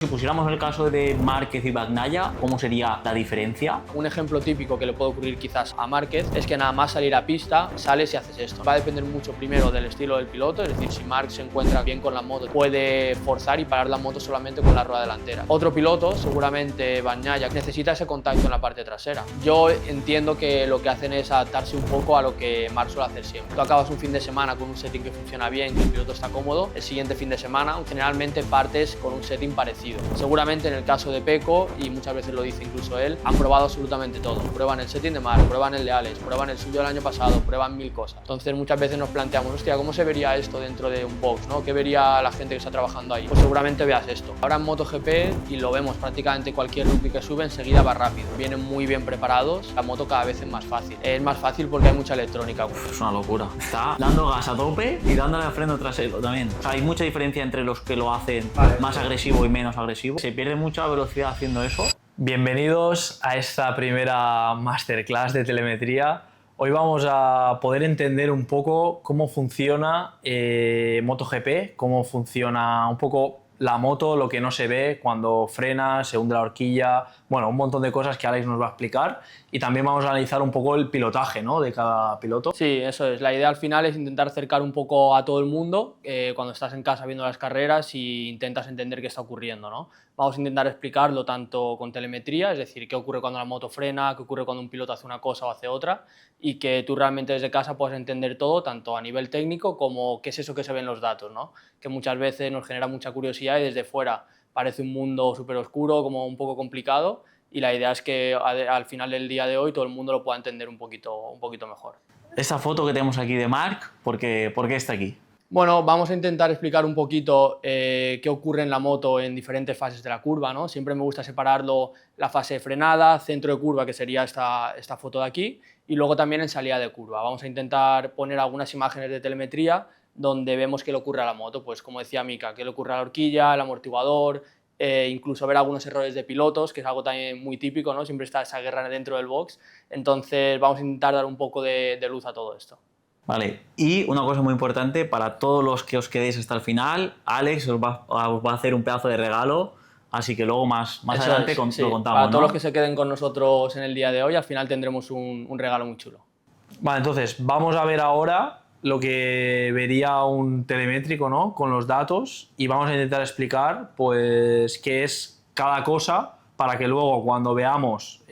Si pusiéramos el caso de Márquez y Bagnaia, ¿cómo sería la diferencia? Un ejemplo típico que le puede ocurrir quizás a Márquez es que nada más salir a pista, sales y haces esto. Va a depender mucho primero del estilo del piloto, es decir, si Marc se encuentra bien con la moto, puede forzar y parar la moto solamente con la rueda delantera. Otro piloto, seguramente Bagnaia, necesita ese contacto en la parte trasera. Yo entiendo que lo que hacen es adaptarse un poco a lo que Marc suele hacer siempre. Tú acabas un fin de semana con un setting que funciona bien, que el piloto está cómodo, el siguiente fin de semana generalmente partes con un setting parecido. Seguramente en el caso de Pecco, y muchas veces lo dice incluso él, han probado absolutamente todo. Prueban el setting de Marc, prueban el de Alex, prueban el suyo del año pasado, prueban 1000 cosas. Entonces muchas veces nos planteamos, hostia, ¿cómo se vería esto dentro de un box, ¿no? ¿Qué vería la gente que está trabajando ahí? Pues seguramente veas esto. Ahora en MotoGP, y lo vemos prácticamente cualquier rookie que sube, enseguida va rápido. Vienen muy bien preparados, la moto cada vez es más fácil. Es más fácil porque hay mucha electrónica. Es una locura. Está dando gas a tope y dándole al freno trasero también. O sea, hay mucha diferencia entre los que lo hacen más agresivo y menos agresivo. Se pierde mucha velocidad haciendo eso. Bienvenidos a esta primera masterclass de telemetría. Hoy vamos a poder entender un poco cómo funciona MotoGP, cómo funciona un poco la moto, lo que no se ve cuando frena, se hunde la horquilla, bueno, un montón de cosas que Alex nos va a explicar, y también vamos a analizar un poco el pilotaje, ¿no?, de cada piloto. Sí, eso es. La idea al final es intentar acercar un poco a todo el mundo cuando estás en casa viendo las carreras y intentas entender qué está ocurriendo, ¿no? Vamos a intentar explicarlo tanto con telemetría, es decir, qué ocurre cuando la moto frena, qué ocurre cuando un piloto hace una cosa o hace otra, y que tú realmente desde casa puedas entender todo, tanto a nivel técnico como qué es eso que se ve en los datos, ¿no? Que muchas veces nos genera mucha curiosidad y desde fuera parece un mundo súper oscuro, como un poco complicado, y la idea es que al final del día de hoy todo el mundo lo pueda entender un poquito mejor. Esta foto que tenemos aquí de Marc, ¿por qué está aquí? Bueno, vamos a intentar explicar un poquito qué ocurre en la moto en diferentes fases de la curva, ¿no? Siempre me gusta separarlo, la fase de frenada, centro de curva, que sería esta foto de aquí, y luego también en salida de curva. Vamos a intentar poner algunas imágenes de telemetría donde vemos qué le ocurre a la moto, pues como decía Mika, qué le ocurre a la horquilla, al amortiguador, incluso ver algunos errores de pilotos, que es algo también muy típico, ¿no? Siempre está esa guerra dentro del box, entonces vamos a intentar dar un poco de luz a todo esto. Vale, y una cosa muy importante, para todos los que os quedéis hasta el final, Alex os va a hacer un pedazo de regalo, así que luego más adelante sí, lo contamos, para ¿no? todos los que se queden con nosotros en el día de hoy, al final tendremos un regalo muy chulo. Vale, entonces vamos a ver ahora lo que vería un telemétrico, ¿no?, con los datos, y vamos a intentar explicar pues qué es cada cosa para que luego cuando veamos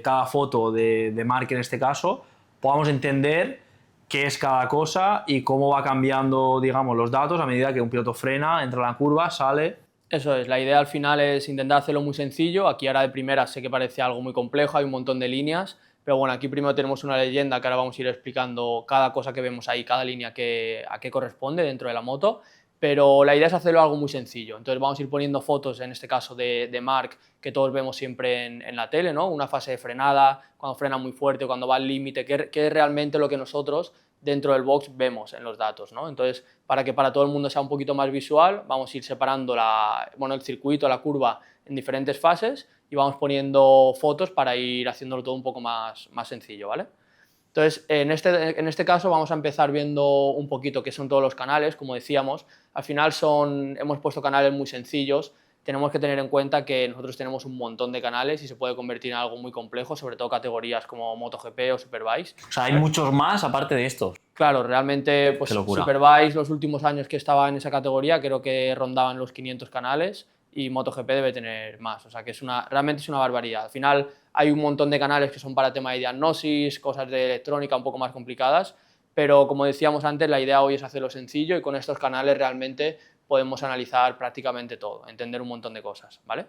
cada foto de Marc en este caso podamos entender qué es cada cosa y cómo va cambiando, digamos, los datos a medida que un piloto frena, entra en la curva, sale. Eso es, la idea al final es intentar hacerlo muy sencillo. Aquí ahora de primera sé que parece algo muy complejo, hay un montón de líneas, pero bueno, aquí primero tenemos una leyenda que ahora vamos a ir explicando cada cosa que vemos ahí, cada línea a qué corresponde dentro de la moto, pero la idea es hacerlo algo muy sencillo. Entonces vamos a ir poniendo fotos, en este caso de Marc, que todos vemos siempre en la tele, ¿no? Una fase de frenada, cuando frena muy fuerte, cuando va al límite, que es realmente lo que nosotros dentro del box vemos en los datos, ¿no? Entonces, para que para todo el mundo sea un poquito más visual, vamos a ir separando el circuito, la curva en diferentes fases y vamos poniendo fotos para ir haciéndolo todo un poco más sencillo, ¿vale? Entonces, en este caso vamos a empezar viendo un poquito qué son todos los canales. Como decíamos, al final hemos puesto canales muy sencillos. Tenemos que tener en cuenta que nosotros tenemos un montón de canales y se puede convertir en algo muy complejo, sobre todo categorías como MotoGP o Superbikes. O sea, hay muchos más aparte de estos. Claro, realmente pues, Qué locura. Superbikes los últimos años que estaba en esa categoría creo que rondaban los 500 canales y MotoGP debe tener más, o sea que realmente es una barbaridad. Al final hay un montón de canales que son para tema de diagnosis, cosas de electrónica un poco más complicadas, pero como decíamos antes, la idea hoy es hacerlo sencillo y con estos canales realmente podemos analizar prácticamente todo, entender un montón de cosas, ¿vale?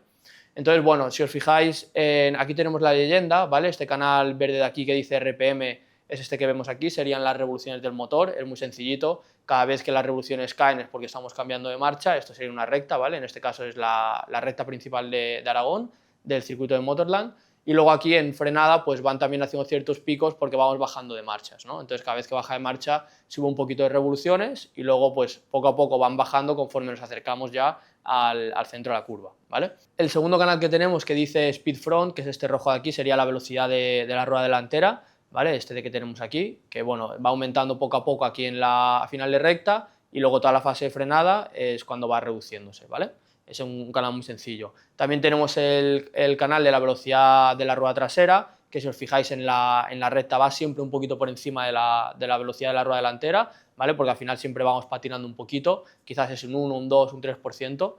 Entonces, bueno, si os fijáis, aquí tenemos la leyenda, ¿vale? Este canal verde de aquí que dice RPM es este que vemos aquí, serían las revoluciones del motor, es muy sencillito, cada vez que las revoluciones caen es porque estamos cambiando de marcha, esto sería una recta, ¿vale? En este caso es la recta principal de Aragón, del circuito de Motorland, y luego aquí en frenada pues van también haciendo ciertos picos porque vamos bajando de marchas, ¿no? Entonces cada vez que baja de marcha sube un poquito de revoluciones y luego pues poco a poco van bajando conforme nos acercamos ya al centro de la curva, ¿vale? El segundo canal que tenemos que dice Speed Front, que es este rojo de aquí, sería la velocidad de la rueda delantera, ¿vale? Este de que tenemos aquí, que bueno, va aumentando poco a poco aquí a final de recta y luego toda la fase de frenada es cuando va reduciéndose, ¿vale? Es un canal muy sencillo. También tenemos el canal de la velocidad de la rueda trasera, que si os fijáis en la recta va siempre un poquito por encima de la velocidad de la rueda delantera, ¿vale? Porque al final siempre vamos patinando un poquito, quizás es un 1, un 2, un 3%.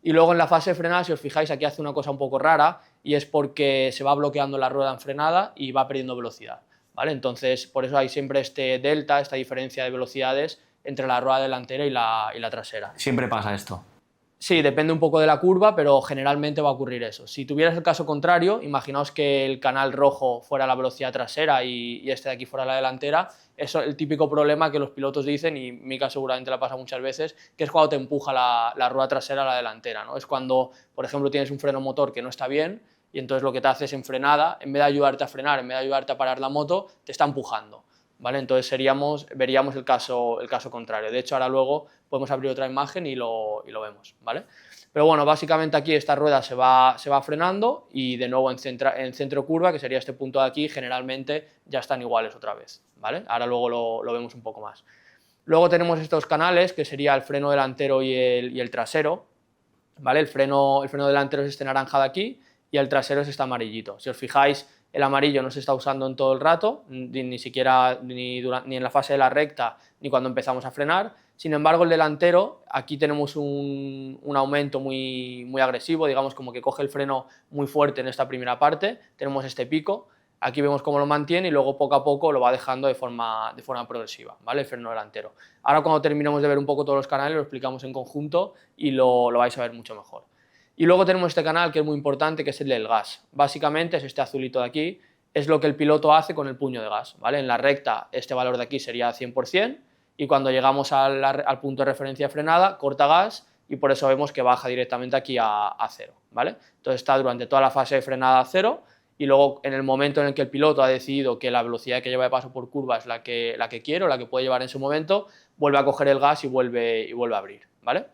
Y luego en la fase de frenada, si os fijáis, aquí hace una cosa un poco rara y es porque se va bloqueando la rueda en frenada y va perdiendo velocidad, ¿vale? Entonces, por eso hay siempre este delta, esta diferencia de velocidades entre la rueda delantera y la trasera. Siempre pasa esto. Sí, depende un poco de la curva, pero generalmente va a ocurrir eso. Si tuvieras el caso contrario, imaginaos que el canal rojo fuera la velocidad trasera y este de aquí fuera la delantera, eso es el típico problema que los pilotos dicen, y Mika seguramente la pasa muchas veces, que es cuando te empuja la rueda trasera a la delantera, ¿no? Es cuando, por ejemplo, tienes un freno motor que no está bien y entonces lo que te hace es en frenada, en vez de ayudarte a frenar, en vez de ayudarte a parar la moto, te está empujando, ¿vale? Entonces veríamos el caso contrario. De hecho, ahora luego podemos abrir otra imagen y lo vemos, ¿vale? Pero bueno, básicamente aquí esta rueda se va frenando y de nuevo en centro curva, que sería este punto de aquí, generalmente ya están iguales otra vez, ¿vale? Ahora luego lo vemos un poco más. Luego tenemos estos canales, que sería el freno delantero y el trasero, ¿vale? El freno delantero es este naranja de aquí y el trasero es este amarillito. Si os fijáis, el amarillo no se está usando en todo el rato, ni siquiera ni en la fase de la recta, ni cuando empezamos a frenar. Sin embargo, el delantero, aquí tenemos un aumento muy agresivo, digamos como que coge el freno muy fuerte en esta primera parte, tenemos este pico, aquí vemos cómo lo mantiene y luego poco a poco lo va dejando de forma progresiva, ¿vale? El freno delantero. Ahora cuando terminemos de ver un poco todos los canales lo explicamos en conjunto y lo vais a ver mucho mejor. Y luego tenemos este canal que es muy importante, que es el del gas. Básicamente es este azulito de aquí, es lo que el piloto hace con el puño de gas, ¿vale? En la recta este valor de aquí sería 100% y cuando llegamos al punto de referencia de frenada, corta gas y por eso vemos que baja directamente aquí a 0, ¿vale? Entonces está durante toda la fase de frenada a 0 y luego en el momento en el que el piloto ha decidido que la velocidad que lleva de paso por curva es la que quiere o la que puede llevar en su momento, vuelve a coger el gas y vuelve a abrir, ¿vale?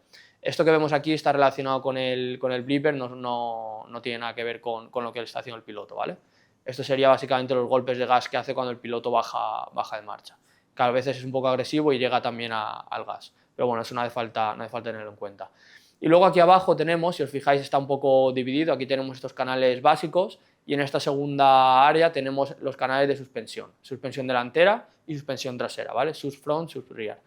Esto que vemos aquí está relacionado con el blipper, no tiene nada que ver con lo que está haciendo el piloto, ¿vale? Esto sería básicamente los golpes de gas que hace cuando el piloto baja de marcha, que a veces es un poco agresivo y llega también al gas, pero bueno, eso no hace falta tenerlo en cuenta. Y luego aquí abajo tenemos, si os fijáis está un poco dividido, aquí tenemos estos canales básicos y en esta segunda área tenemos los canales de suspensión delantera y suspensión trasera, ¿vale? Sus front, sus rear.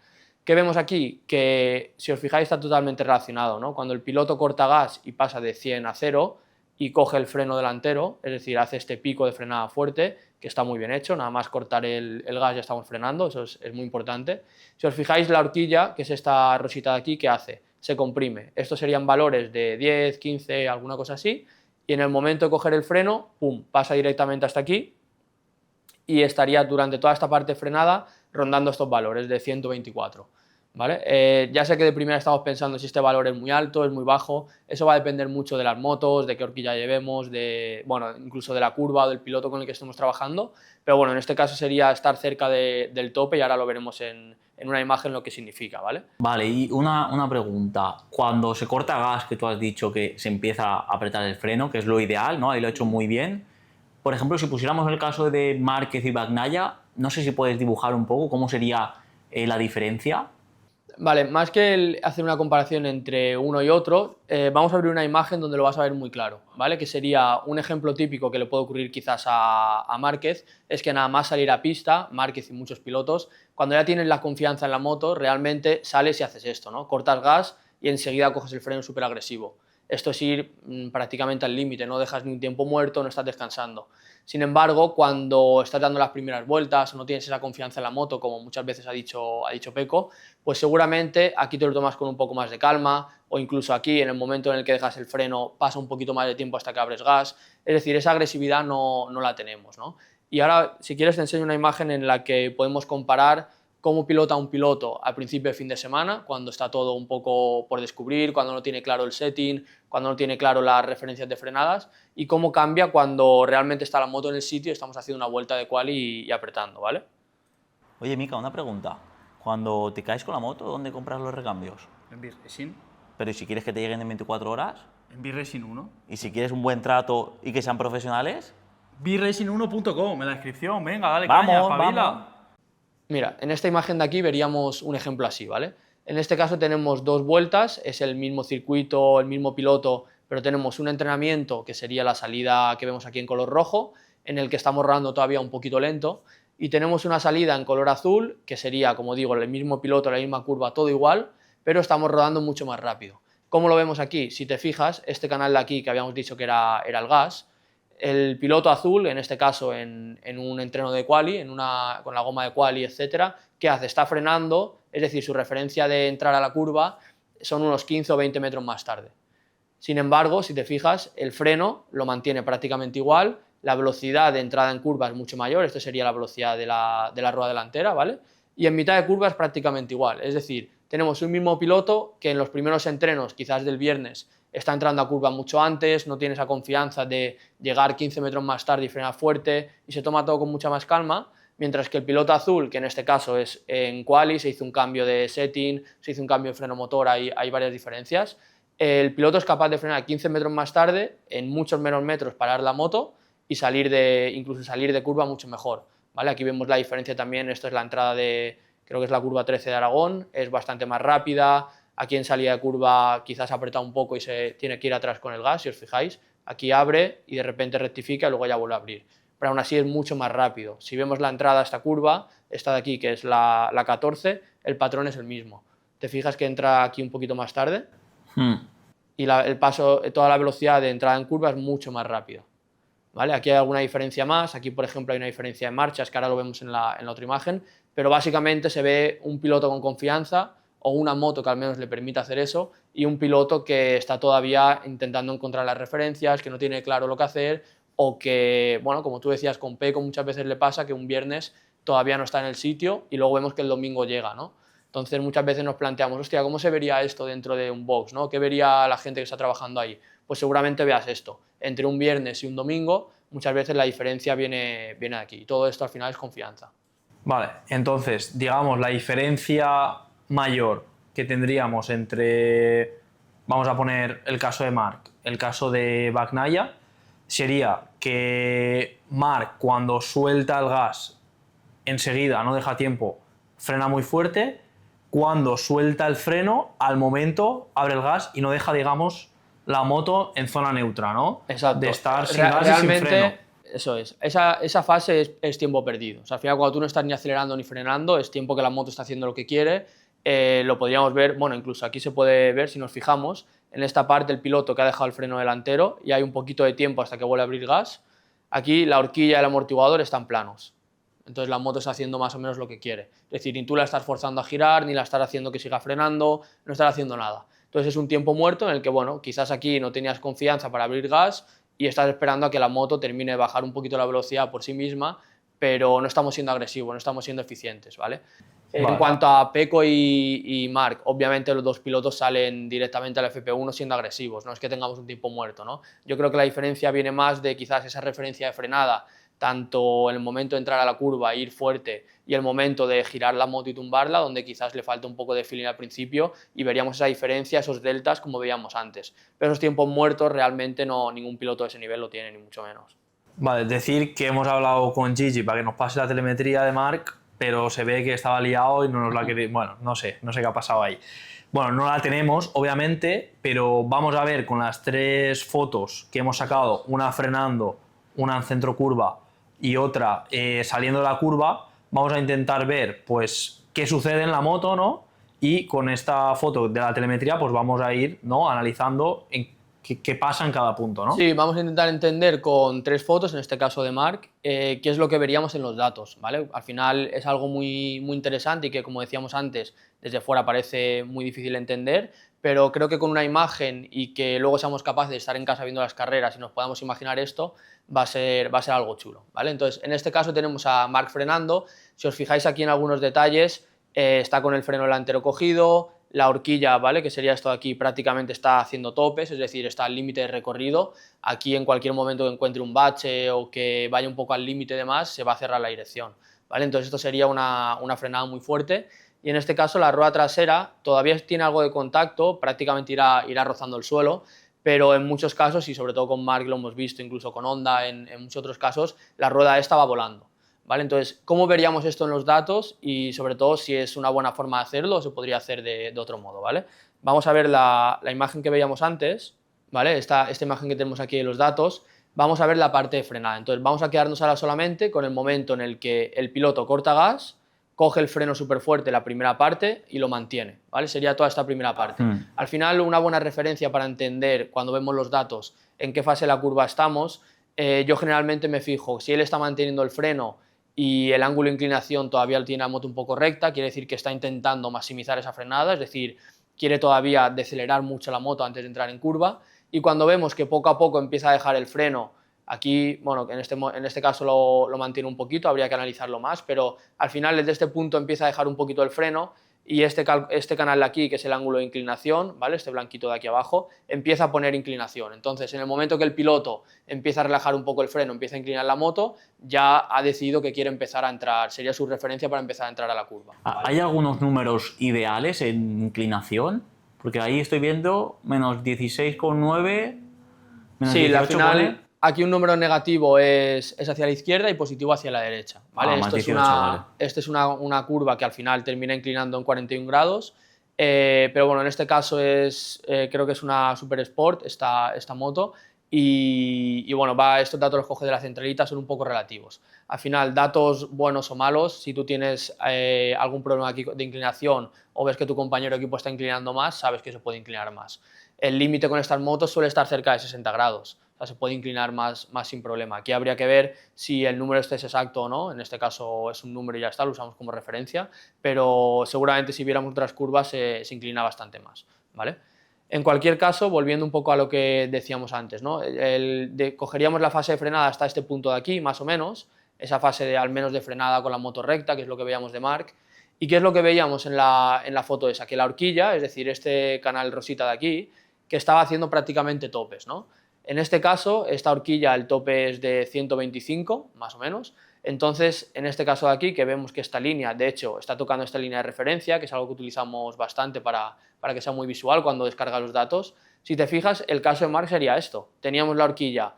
¿Qué vemos aquí? Que si os fijáis está totalmente relacionado, ¿no? Cuando el piloto corta gas y pasa de 100 a 0 y coge el freno delantero, es decir, hace este pico de frenada fuerte, que está muy bien hecho, nada más cortar el gas ya estamos frenando, eso es muy importante. Si os fijáis la horquilla, que es esta rosita de aquí, ¿qué hace? Se comprime. Estos serían valores de 10, 15, alguna cosa así, y en el momento de coger el freno, pum, pasa directamente hasta aquí y estaría durante toda esta parte frenada rondando estos valores de 124. ¿Vale? Ya sé que de primera estamos pensando si este valor es muy alto, es muy bajo, eso va a depender mucho de las motos, de qué horquilla llevemos, bueno, incluso de la curva o del piloto con el que estemos trabajando, pero bueno, en este caso sería estar cerca del tope y ahora lo veremos en una imagen lo que significa, ¿vale? Vale, y una pregunta, cuando se corta gas, que tú has dicho que se empieza a apretar el freno, que es lo ideal, ¿no? Ahí lo he hecho muy bien. Por ejemplo, si pusiéramos el caso de Márquez y Bagnaia, no sé si puedes dibujar un poco cómo sería la diferencia. Vale, más que hacer una comparación entre uno y otro, vamos a abrir una imagen donde lo vas a ver muy claro, ¿vale? Que sería un ejemplo típico que le puede ocurrir quizás a Márquez, es que nada más salir a pista, Márquez y muchos pilotos, cuando ya tienen la confianza en la moto, realmente sales y haces esto, ¿no? Cortas gas y enseguida coges el freno súper agresivo. Esto es ir prácticamente al límite, no dejas ni un tiempo muerto, no estás descansando. Sin embargo, cuando estás dando las primeras vueltas o no tienes esa confianza en la moto, como muchas veces ha dicho Peco, pues seguramente aquí te lo tomas con un poco más de calma o incluso aquí en el momento en el que dejas el freno pasa un poquito más de tiempo hasta que abres gas. Es decir, esa agresividad no la tenemos, ¿no? Y ahora, si quieres, te enseño una imagen en la que podemos comparar cómo pilota un piloto al principio de fin de semana, cuando está todo un poco por descubrir, cuando no tiene claro el setting, cuando no tiene claro las referencias de frenadas, y cómo cambia cuando realmente está la moto en el sitio y estamos haciendo una vuelta de quali y apretando, ¿vale? Oye, Mika, una pregunta. Cuando te caes con la moto, ¿dónde compras los recambios? En B-Racing. Pero ¿y si quieres que te lleguen en 24 horas? En B-Racing 1. ¿Y si quieres un buen trato y que sean profesionales? B-Racing1.com, en la descripción. Venga, dale Vamos, caña, espabila. vamos. Mira, en esta imagen de aquí veríamos un ejemplo así, ¿vale? En este caso tenemos 2 vueltas, es el mismo circuito, el mismo piloto, pero tenemos un entrenamiento que sería la salida que vemos aquí en color rojo, en el que estamos rodando todavía un poquito lento, y tenemos una salida en color azul, que sería, como digo, el mismo piloto, la misma curva, todo igual, pero estamos rodando mucho más rápido. ¿Cómo lo vemos aquí? Si te fijas, este canal de aquí que habíamos dicho que era el gas, el piloto azul, en este caso en un entreno de quali, con la goma de quali, etcétera, ¿qué hace? Está frenando, es decir, su referencia de entrar a la curva son unos 15 o 20 metros más tarde. Sin embargo, si te fijas, el freno lo mantiene prácticamente igual, la velocidad de entrada en curva es mucho mayor, esta sería la velocidad de la rueda delantera, ¿vale? Y en mitad de curva es prácticamente igual, es decir, tenemos un mismo piloto que en los primeros entrenos, quizás del viernes, está entrando a curva mucho antes, no tiene esa confianza de llegar 15 metros más tarde y frenar fuerte, y se toma todo con mucha más calma, mientras que el piloto azul, que en este caso es en quali, se hizo un cambio de setting, se hizo un cambio de freno motor, hay varias diferencias. El piloto es capaz de frenar 15 metros más tarde, en muchos menos metros parar la moto y incluso salir de curva mucho mejor, ¿vale? Aquí vemos la diferencia también, esto es la entrada creo que es la curva 13 de Aragón, es bastante más rápida, aquí en salida de curva quizás ha apretado un poco y se tiene que ir atrás con el gas, si os fijáis, aquí abre y de repente rectifica y luego ya vuelve a abrir, pero aún así es mucho más rápido. Si vemos la entrada a esta curva, esta de aquí que es la 14, el patrón es el mismo. ¿Te fijas que entra aquí un poquito más tarde? Y el paso, toda la velocidad de entrada en curva es mucho más rápido, ¿vale? Aquí hay alguna diferencia más, aquí por ejemplo hay una diferencia de marchas que ahora lo vemos en la otra imagen, pero básicamente se ve un piloto con confianza o una moto que al menos le permita hacer eso y un piloto que está todavía intentando encontrar las referencias, que no tiene claro lo que hacer o que, bueno, como tú decías, con Peco muchas veces le pasa que un viernes todavía no está en el sitio y luego vemos que el domingo llega, ¿no? Entonces muchas veces nos planteamos, hostia, ¿cómo se vería esto dentro de un box, ¿no? ¿Qué vería la gente que está trabajando ahí? Pues seguramente veas esto, entre un viernes y un domingo, muchas veces la diferencia viene de aquí. Todo esto al final es confianza. Vale, entonces, digamos, la diferencia mayor que tendríamos entre, vamos a poner el caso de Marc, el caso de Bagnaia, sería que Marc cuando suelta el gas enseguida, no deja tiempo, frena muy fuerte, cuando suelta el freno, al momento abre el gas y no deja, digamos, la moto en zona neutra, ¿no? Exacto. De estar sin gas y sin freno. Eso es. Esa fase es tiempo perdido. O sea, al final cuando tú no estás ni acelerando ni frenando, es tiempo que la moto está haciendo lo que quiere. Lo podríamos ver, bueno, incluso aquí se puede ver, si nos fijamos, en esta parte el piloto que ha dejado el freno delantero y hay un poquito de tiempo hasta que vuelve a abrir gas. Aquí la horquilla y el amortiguador están planos. Entonces la moto está haciendo más o menos lo que quiere. Es decir, ni tú la estás forzando a girar, ni la estás haciendo que siga frenando, no estás haciendo nada. Entonces es un tiempo muerto en el que, bueno, quizás aquí no tenías confianza para abrir gas y estás esperando a que la moto termine de bajar un poquito la velocidad por sí misma, pero no estamos siendo agresivos, no estamos siendo eficientes, ¿vale? Vale. En cuanto a Peco y Marc, obviamente los dos pilotos salen directamente al FP1 siendo agresivos, no es que tengamos un tiempo muerto, ¿no? Yo creo que la diferencia viene más de quizás esa referencia de frenada, tanto en el momento de entrar a la curva e ir fuerte y el momento de girar la moto y tumbarla, donde quizás le falta un poco de feeling al principio y veríamos esa diferencia, esos deltas como veíamos antes. Pero esos tiempos muertos realmente ningún piloto de ese nivel lo tiene, ni mucho menos. Vale, es decir que hemos hablado con Gigi para que nos pase la telemetría de Marc, pero se ve que estaba liado y no nos la quería. Bueno, no sé qué ha pasado ahí. Bueno, no la tenemos, obviamente, pero vamos a ver con las 3 fotos que hemos sacado, una frenando, una en centro curva y otra saliendo de la curva, vamos a intentar ver pues qué sucede en la moto, ¿no? Y con esta foto de la telemetría pues vamos a ir, ¿no?, analizando qué pasa en cada punto, ¿no? Sí, vamos a intentar entender con 3 fotos, en este caso de Marc, qué es lo que veríamos en los datos, ¿vale? Al final es algo muy, muy interesante y que, como decíamos antes, desde fuera parece muy difícil de entender, pero creo que con una imagen y que luego seamos capaces de estar en casa viendo las carreras y nos podamos imaginar esto, va a ser algo chulo, ¿vale? Entonces, en este caso tenemos a Marc frenando. Si os fijáis aquí en algunos detalles, está con el freno delantero cogido, la horquilla, ¿vale?, que sería esto de aquí, prácticamente está haciendo topes, es decir, está al límite de recorrido. Aquí en cualquier momento que encuentre un bache o que vaya un poco al límite de más, se va a cerrar la dirección, ¿vale? Entonces esto sería una frenada muy fuerte. Y en este caso la rueda trasera todavía tiene algo de contacto, prácticamente irá rozando el suelo, pero en muchos casos, y sobre todo con Marc lo hemos visto, incluso con Honda, en muchos otros casos, la rueda esta va volando, ¿vale? Entonces, ¿cómo veríamos esto en los datos y sobre todo si es una buena forma de hacerlo o se podría hacer de otro modo, ¿vale? Vamos a ver la imagen que veíamos antes, ¿vale? Esta imagen que tenemos aquí de los datos, vamos a ver la parte de frenada. Entonces, vamos a quedarnos ahora solamente con el momento en el que el piloto corta gas, coge el freno súper fuerte la primera parte y lo mantiene, ¿vale? Sería toda esta primera parte. Al final, una buena referencia para entender cuando vemos los datos en qué fase de la curva estamos, yo generalmente me fijo, si él está manteniendo el freno y el ángulo de inclinación todavía tiene la moto un poco recta, quiere decir que está intentando maximizar esa frenada, es decir, quiere todavía decelerar mucho la moto antes de entrar en curva, y cuando vemos que poco a poco empieza a dejar el freno, aquí, bueno, en este caso lo mantiene un poquito, habría que analizarlo más, pero al final desde este punto empieza a dejar un poquito el freno y este canal de aquí, que es el ángulo de inclinación, ¿vale? Este blanquito de aquí abajo, empieza a poner inclinación. Entonces, en el momento que el piloto empieza a relajar un poco el freno, empieza a inclinar la moto, ya ha decidido que quiere empezar a entrar, sería su referencia para empezar a entrar a la curva. ¿Vale? ¿Hay algunos números ideales en inclinación? Porque ahí estoy viendo menos 16,9, menos Sí, 18 al final, pone. aquí un número negativo es hacia la izquierda y positivo hacia la derecha, ¿vale? Más 18, vale. Esto es una curva que al final termina inclinando en 41 grados, pero bueno, en este caso creo que es una Super Sport esta moto y bueno, estos datos los coge de la centralita, son un poco relativos. Al final, datos buenos o malos, si tú tienes algún problema aquí de inclinación o ves que tu compañero de equipo está inclinando más, sabes que se puede inclinar más. El límite con estas motos suele estar cerca de 60 grados. O sea, se puede inclinar más sin problema. Aquí habría que ver si el número este es exacto o no. En este caso es un número y ya está, lo usamos como referencia. Pero seguramente si viéramos otras curvas se inclina bastante más, ¿vale? En cualquier caso, volviendo un poco a lo que decíamos antes, ¿no? Cogeríamos la fase de frenada hasta este punto de aquí, más o menos. Esa fase al menos de frenada con la moto recta, que es lo que veíamos de Marc. ¿Y qué es lo que veíamos en la foto esa? Que la horquilla, es decir, este canal rosita de aquí, que estaba haciendo prácticamente topes, ¿no? En este caso, esta horquilla, el tope es de 125, más o menos. Entonces, en este caso de aquí, que vemos que esta línea, de hecho, está tocando esta línea de referencia, que es algo que utilizamos bastante para que sea muy visual cuando descarga los datos. Si te fijas, el caso de Marc sería esto. Teníamos la horquilla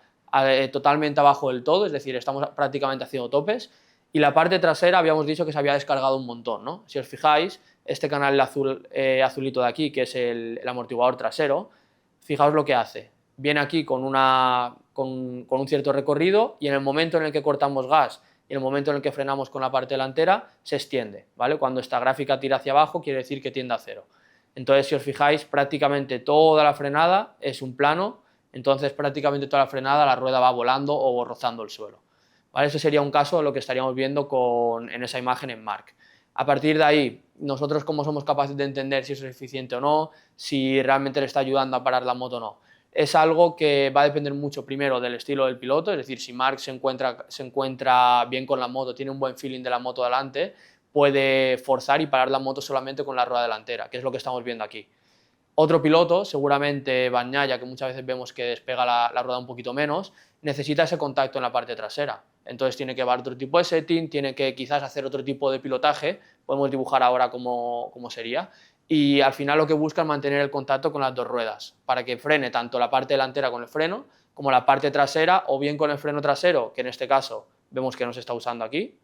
totalmente abajo del todo, es decir, estamos prácticamente haciendo topes, y la parte trasera habíamos dicho que se había descargado un montón, ¿no? Si os fijáis, este canal azulito de aquí, que es el amortiguador trasero, fijaos lo que hace. Viene aquí con un cierto recorrido y en el momento en el que cortamos gas y en el momento en el que frenamos con la parte delantera, se extiende, ¿vale? Cuando esta gráfica tira hacia abajo, quiere decir que tiende a cero. Entonces, si os fijáis, prácticamente toda la frenada es un plano, entonces prácticamente toda la frenada la rueda va volando o rozando el suelo, ¿vale? Ese sería un caso de lo que estaríamos viendo en esa imagen en Marc. A partir de ahí, nosotros cómo somos capaces de entender si eso es eficiente o no, si realmente le está ayudando a parar la moto o no. Es algo que va a depender mucho primero del estilo del piloto, es decir, si Marc se encuentra bien con la moto, tiene un buen feeling de la moto delante, puede forzar y parar la moto solamente con la rueda delantera, que es lo que estamos viendo aquí. Otro piloto, seguramente Bagnaia, que muchas veces vemos que despega la rueda un poquito menos, necesita ese contacto en la parte trasera. Entonces tiene que llevar otro tipo de setting, tiene que quizás hacer otro tipo de pilotaje, podemos dibujar ahora cómo sería, y al final lo que busca es mantener el contacto con las dos ruedas, para que frene tanto la parte delantera con el freno, como la parte trasera, o bien con el freno trasero, que en este caso vemos que no se está usando aquí,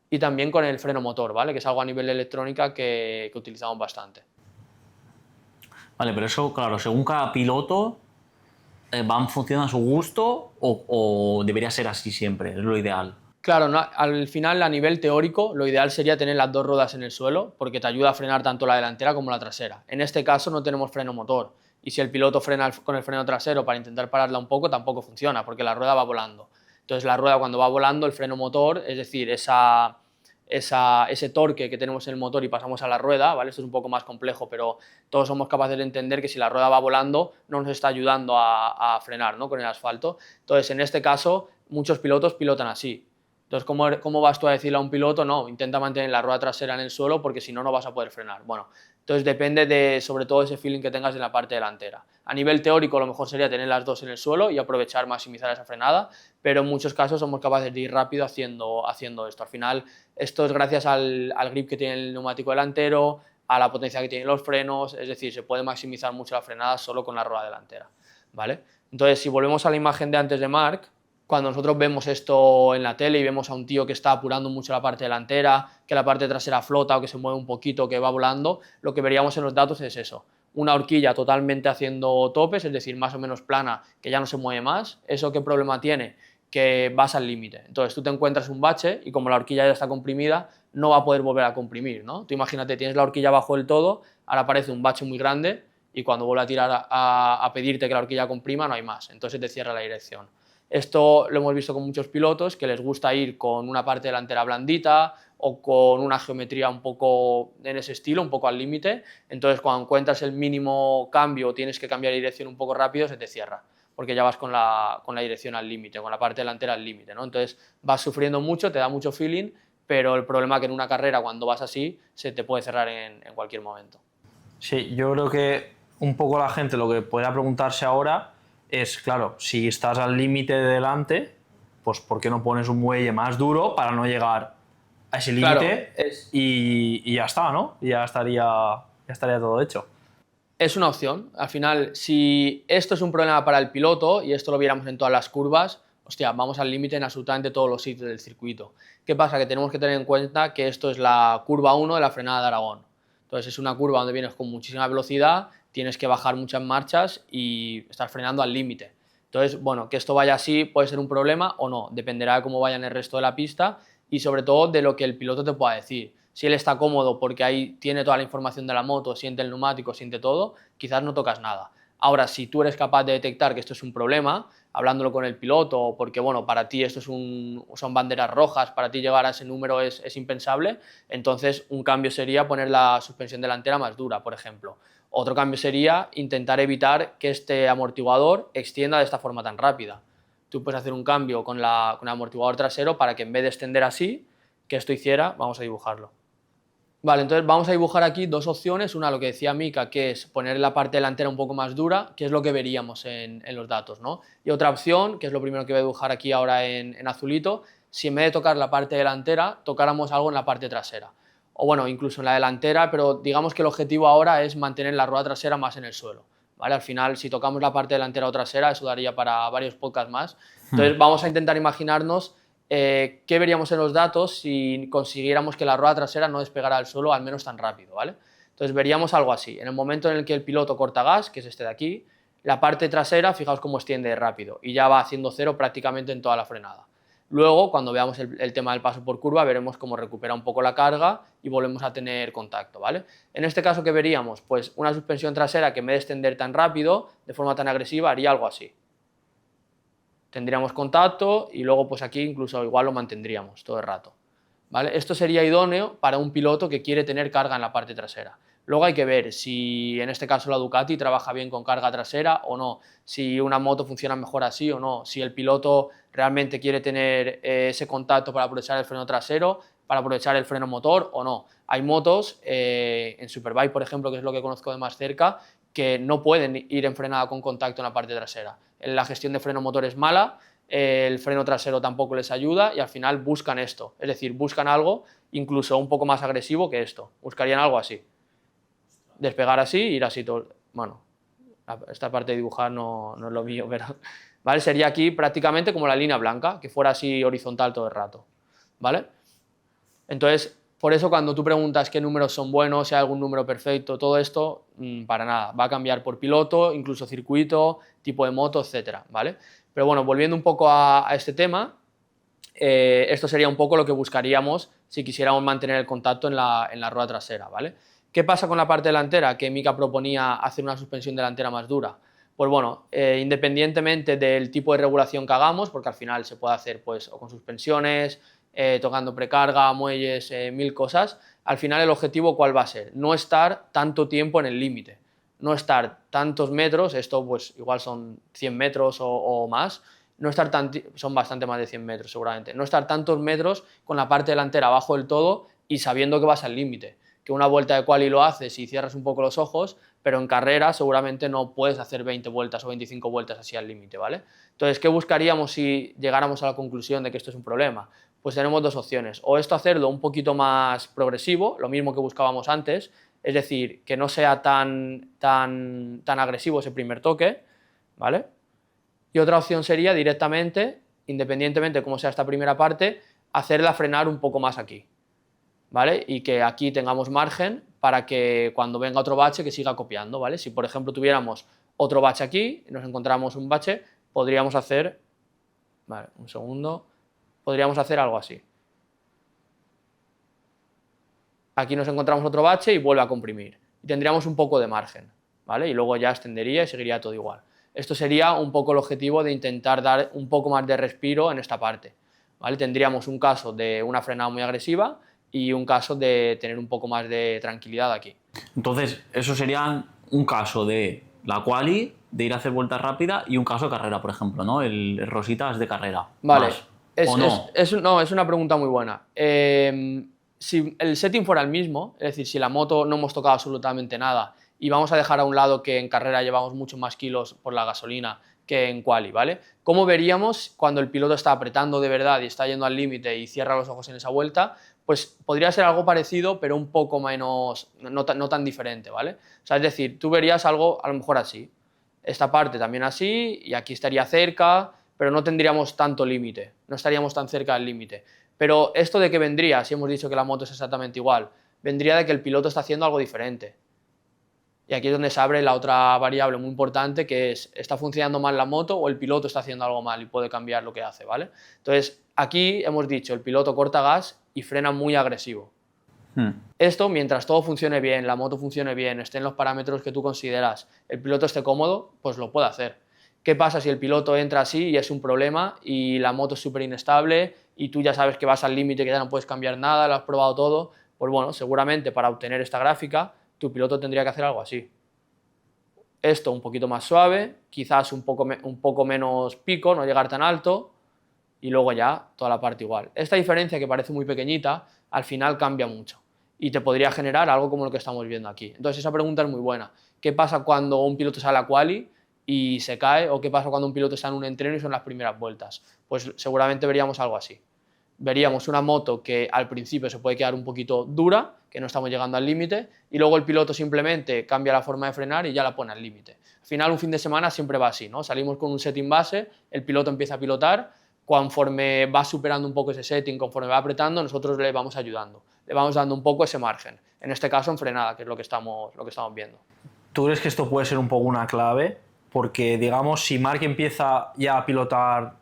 y también con el freno motor, ¿vale? Que es algo a nivel de electrónica que utilizamos bastante. Vale, pero eso, claro, según cada piloto van funcionando a su gusto o debería ser así siempre, es lo ideal. Claro, no, al final a nivel teórico lo ideal sería tener las dos ruedas en el suelo porque te ayuda a frenar tanto la delantera como la trasera. En este caso no tenemos freno motor y si el piloto frena con el freno trasero para intentar pararla un poco tampoco funciona porque la rueda va volando. Entonces la rueda cuando va volando el freno motor, es decir, ese torque que tenemos en el motor y pasamos a la rueda, ¿vale? Esto es un poco más complejo, pero todos somos capaces de entender que si la rueda va volando no nos está ayudando a frenar, ¿no? Con el asfalto. Entonces en este caso muchos pilotos pilotan así. Entonces, ¿cómo vas tú a decirle a un piloto? No, intenta mantener la rueda trasera en el suelo porque si no, no vas a poder frenar. Bueno, entonces depende de, sobre todo, ese feeling que tengas en la parte delantera. A nivel teórico, lo mejor sería tener las dos en el suelo y aprovechar, maximizar esa frenada, pero en muchos casos somos capaces de ir rápido haciendo esto. Al final, esto es gracias al grip que tiene el neumático delantero, a la potencia que tienen los frenos, es decir, se puede maximizar mucho la frenada solo con la rueda delantera, ¿vale? Entonces, si volvemos a la imagen de antes de Marc, Cuando nosotros vemos esto en la tele y vemos a un tío que está apurando mucho la parte delantera, que la parte trasera flota o que se mueve un poquito, que va volando, lo que veríamos en los datos es eso. Una horquilla totalmente haciendo topes, es decir, más o menos plana, que ya no se mueve más. ¿Eso qué problema tiene? Que vas al límite. Entonces tú te encuentras un bache y como la horquilla ya está comprimida, no va a poder volver a comprimir, ¿no? Tú imagínate, tienes la horquilla abajo del todo, ahora aparece un bache muy grande y cuando vuelve a tirar a pedirte que la horquilla comprima, no hay más. Entonces te cierra la dirección. Esto lo hemos visto con muchos pilotos que les gusta ir con una parte delantera blandita o con una geometría un poco en ese estilo, un poco al límite. Entonces, cuando encuentras el mínimo cambio o tienes que cambiar de dirección un poco rápido, se te cierra, porque ya vas con la dirección al límite, con la parte delantera al límite, ¿no? Entonces, vas sufriendo mucho, te da mucho feeling, pero el problema es que en una carrera, cuando vas así, se te puede cerrar en cualquier momento. Sí, yo creo que un poco la gente lo que podría preguntarse ahora es, claro, si estás al límite de delante, pues ¿por qué no pones un muelle más duro para no llegar a ese límite? Claro, y ya está, ¿no? Ya estaría todo hecho. es una opción. Al final, si esto es un problema para el piloto, y esto lo viéramos en todas las curvas, hostia, vamos al límite en absolutamente todos los sitios del circuito. ¿Qué pasa? Que tenemos que tener en cuenta que esto es la curva 1 de la frenada de Aragón. Entonces es una curva donde vienes con muchísima velocidad, tienes que bajar muchas marchas y estar frenando al límite. Entonces, bueno, que esto vaya así puede ser un problema o no, dependerá de cómo vaya en el resto de la pista y sobre todo de lo que el piloto te pueda decir. Si él está cómodo porque ahí tiene toda la información de la moto, siente el neumático, siente todo, quizás no tocas nada. Ahora, si tú eres capaz de detectar que esto es un problema, hablándolo con el piloto, porque bueno, para ti esto son banderas rojas, para ti llegar a ese número es impensable, entonces un cambio sería poner la suspensión delantera más dura, por ejemplo. Otro cambio sería intentar evitar que este amortiguador extienda de esta forma tan rápida. Tú puedes hacer un cambio con el amortiguador trasero para que en vez de extender así, que esto hiciera, vamos a dibujarlo. Vale, entonces vamos a dibujar aquí dos opciones, una lo que decía Mika, que es poner la parte delantera un poco más dura, que es lo que veríamos en los datos, ¿no? Y otra opción, que es lo primero que voy a dibujar aquí ahora en azulito, si en vez de tocar la parte delantera, tocáramos algo en la parte trasera. O bueno, incluso en la delantera, pero digamos que el objetivo ahora es mantener la rueda trasera más en el suelo, ¿vale? Al final, si tocamos la parte delantera o trasera, eso daría para varios podcasts más. Entonces vamos a intentar imaginarnos qué veríamos en los datos si consiguiéramos que la rueda trasera no despegara del suelo al menos tan rápido, ¿vale? Entonces veríamos algo así. En el momento en el que el piloto corta gas, que es este de aquí, la parte trasera, fijaos cómo extiende rápido y ya va haciendo cero prácticamente en toda la frenada. Luego, cuando veamos el tema del paso por curva, veremos cómo recupera un poco la carga y volvemos a tener contacto, ¿vale? En este caso, ¿qué veríamos? Pues una suspensión trasera que en vez de extender tan rápido, de forma tan agresiva, haría algo así. Tendríamos contacto y luego pues aquí incluso igual lo mantendríamos todo el rato, ¿vale? Esto sería idóneo para un piloto que quiere tener carga en la parte trasera. Luego hay que ver si en este caso la Ducati trabaja bien con carga trasera o no, si una moto funciona mejor así o no, si el piloto realmente quiere tener ese contacto para aprovechar el freno trasero, para aprovechar el freno motor o no. Hay motos, en Superbike por ejemplo, que es lo que conozco de más cerca, que no pueden ir en frenada con contacto en la parte trasera. La gestión de freno motor es mala, el freno trasero tampoco les ayuda y al final buscan esto, es decir, buscan algo incluso un poco más agresivo que esto, buscarían algo así. Despegar así, ir así todo. Bueno, esta parte de dibujar no es lo mío, pero ¿vale? Sería aquí prácticamente como la línea blanca, que fuera así horizontal todo el rato, ¿vale? Entonces, por eso cuando tú preguntas qué números son buenos, si hay algún número perfecto, todo esto, para nada, va a cambiar por piloto, incluso circuito, tipo de moto, etcétera, ¿vale? Pero bueno, volviendo un poco a este tema, esto sería un poco lo que buscaríamos si quisiéramos mantener el contacto en la rueda trasera, ¿vale? ¿Qué pasa con la parte delantera? Que Mika proponía hacer una suspensión delantera más dura. Pues bueno, independientemente del tipo de regulación que hagamos, porque al final se puede hacer pues, o con suspensiones, tocando precarga, muelles, mil cosas, al final el objetivo ¿cuál va a ser? No estar tanto tiempo en el límite, no estar tantos metros, esto pues igual son 100 metros o más, no estar son bastante más de 100 metros seguramente, no estar tantos metros con la parte delantera abajo del todo y sabiendo que vas al límite, que una vuelta de quali lo haces y cierras un poco los ojos, pero en carrera seguramente no puedes hacer 20 vueltas o 25 vueltas así al límite, ¿vale? Entonces, ¿qué buscaríamos si llegáramos a la conclusión de que esto es un problema? Pues tenemos dos opciones, o esto hacerlo un poquito más progresivo, lo mismo que buscábamos antes, es decir, que no sea tan agresivo ese primer toque, ¿vale? Y otra opción sería directamente independientemente de cómo sea esta primera parte, hacerla frenar un poco más aquí, ¿vale? Y que aquí tengamos margen para que cuando venga otro bache que siga copiando, ¿vale? Si por ejemplo tuviéramos otro bache aquí y nos encontramos un bache, podríamos hacer, vale, un segundo, podríamos hacer algo así. Aquí nos encontramos otro bache y vuelve a comprimir. Y tendríamos un poco de margen, ¿vale? Y luego ya extendería y seguiría todo igual. Esto sería un poco el objetivo de intentar dar un poco más de respiro en esta parte, ¿vale? Tendríamos un caso de una frenada muy agresiva y un caso de tener un poco más de tranquilidad aquí. Entonces, eso sería un caso de la quali, de ir a hacer vueltas rápidas, y un caso de carrera, por ejemplo, ¿no? El rositas de carrera. Vale, Más. ¿O no? no, es una pregunta muy buena. Si el setting fuera el mismo, es decir, si la moto no hemos tocado absolutamente nada y vamos a dejar a un lado que en carrera llevamos muchos más kilos por la gasolina que en quali, ¿vale? ¿Cómo veríamos cuando el piloto está apretando de verdad y está yendo al límite y cierra los ojos en esa vuelta? Pues podría ser algo parecido, pero un poco menos, no tan diferente, ¿vale? O sea, es decir, tú verías algo a lo mejor así, esta parte también así, y aquí estaría cerca, pero no tendríamos tanto límite, no estaríamos tan cerca del límite. Pero esto de que vendría, si hemos dicho que la moto es exactamente igual, vendría de que el piloto está haciendo algo diferente. Y aquí es donde se abre la otra variable muy importante, que es, ¿está funcionando mal la moto o el piloto está haciendo algo mal y puede cambiar lo que hace, ¿vale? Entonces, aquí hemos dicho, el piloto corta gas y frena muy agresivo. Esto, mientras todo funcione bien, la moto funcione bien, esté en los parámetros que tú consideras, el piloto esté cómodo, pues lo puede hacer. ¿Qué pasa si el piloto entra así y es un problema y la moto es súper inestable y tú ya sabes que vas al límite, que ya no puedes cambiar nada, lo has probado todo? Pues bueno, seguramente para obtener esta gráfica, tu piloto tendría que hacer algo así. Esto un poquito más suave, quizás un poco menos pico, no llegar tan alto, y luego ya toda la parte igual. Esta diferencia, que parece muy pequeñita, al final cambia mucho y te podría generar algo como lo que estamos viendo aquí. Entonces esa pregunta es muy buena. ¿Qué pasa cuando un piloto sale a quali y se cae? ¿O qué pasa cuando un piloto está en un entreno y son las primeras vueltas? Pues seguramente veríamos algo así. Veríamos una moto que al principio se puede quedar un poquito dura, que no estamos llegando al límite, y luego el piloto simplemente cambia la forma de frenar y ya la pone al límite. Al final, un fin de semana siempre va así, ¿no? Salimos con un setting base, el piloto empieza a pilotar, conforme va superando un poco ese setting, conforme va apretando, nosotros le vamos ayudando, le vamos dando un poco ese margen, en este caso en frenada, que es lo que estamos viendo. ¿Tú crees que esto puede ser un poco una clave? Porque, digamos, si Marc empieza ya a pilotar,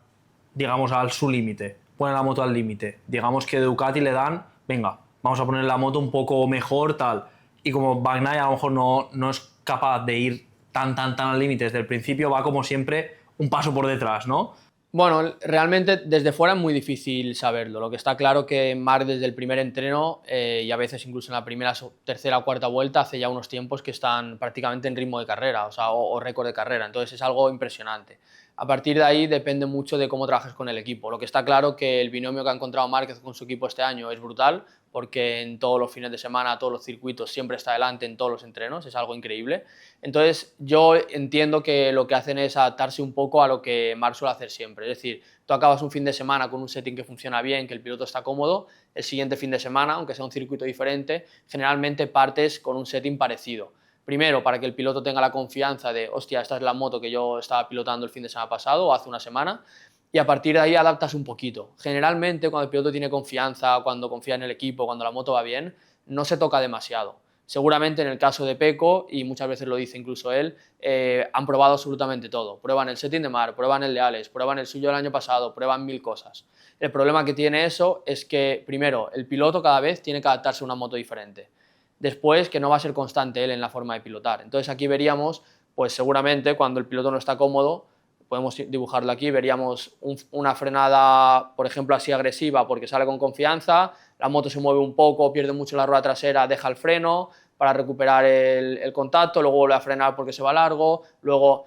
digamos, al su límite, pone la moto al límite, digamos que Ducati le dan, venga, vamos a poner la moto un poco mejor, tal, y como Bagnaia a lo mejor no es capaz de ir tan al límite desde el principio, va como siempre un paso por detrás, ¿no? Bueno, realmente desde fuera es muy difícil saberlo. Lo que está claro que Marc desde el primer entreno y a veces incluso en la primera, tercera o cuarta vuelta hace ya unos tiempos que están prácticamente en ritmo de carrera, o récord de carrera. Entonces es algo impresionante. A partir de ahí depende mucho de cómo trabajes con el equipo. Lo que está claro que el binomio que ha encontrado Márquez con su equipo este año es brutal, porque en todos los fines de semana, todos los circuitos, siempre está adelante en todos los entrenos, es algo increíble. Entonces yo entiendo que lo que hacen es adaptarse un poco a lo que Marc suele hacer siempre. Es decir, tú acabas un fin de semana con un setting que funciona bien, que el piloto está cómodo, el siguiente fin de semana, aunque sea un circuito diferente, generalmente partes con un setting parecido. Primero, para que el piloto tenga la confianza de, hostia, esta es la moto que yo estaba pilotando el fin de semana pasado o hace una semana, y a partir de ahí adaptas un poquito. Generalmente, cuando el piloto tiene confianza, cuando confía en el equipo, cuando la moto va bien, no se toca demasiado. Seguramente en el caso de Pecco, y muchas veces lo dice incluso él, han probado absolutamente todo. Prueban el setting de Marc, prueban el de Alex, prueban el suyo del año pasado, prueban 1000 cosas. El problema que tiene eso es que, primero, el piloto cada vez tiene que adaptarse a una moto diferente. Después, que no va a ser constante él en la forma de pilotar. Entonces aquí veríamos, pues seguramente cuando el piloto no está cómodo, podemos dibujarlo aquí, veríamos una frenada, por ejemplo, así agresiva porque sale con confianza, la moto se mueve un poco, pierde mucho la rueda trasera, deja el freno para recuperar el contacto, luego vuelve a frenar porque se va largo, luego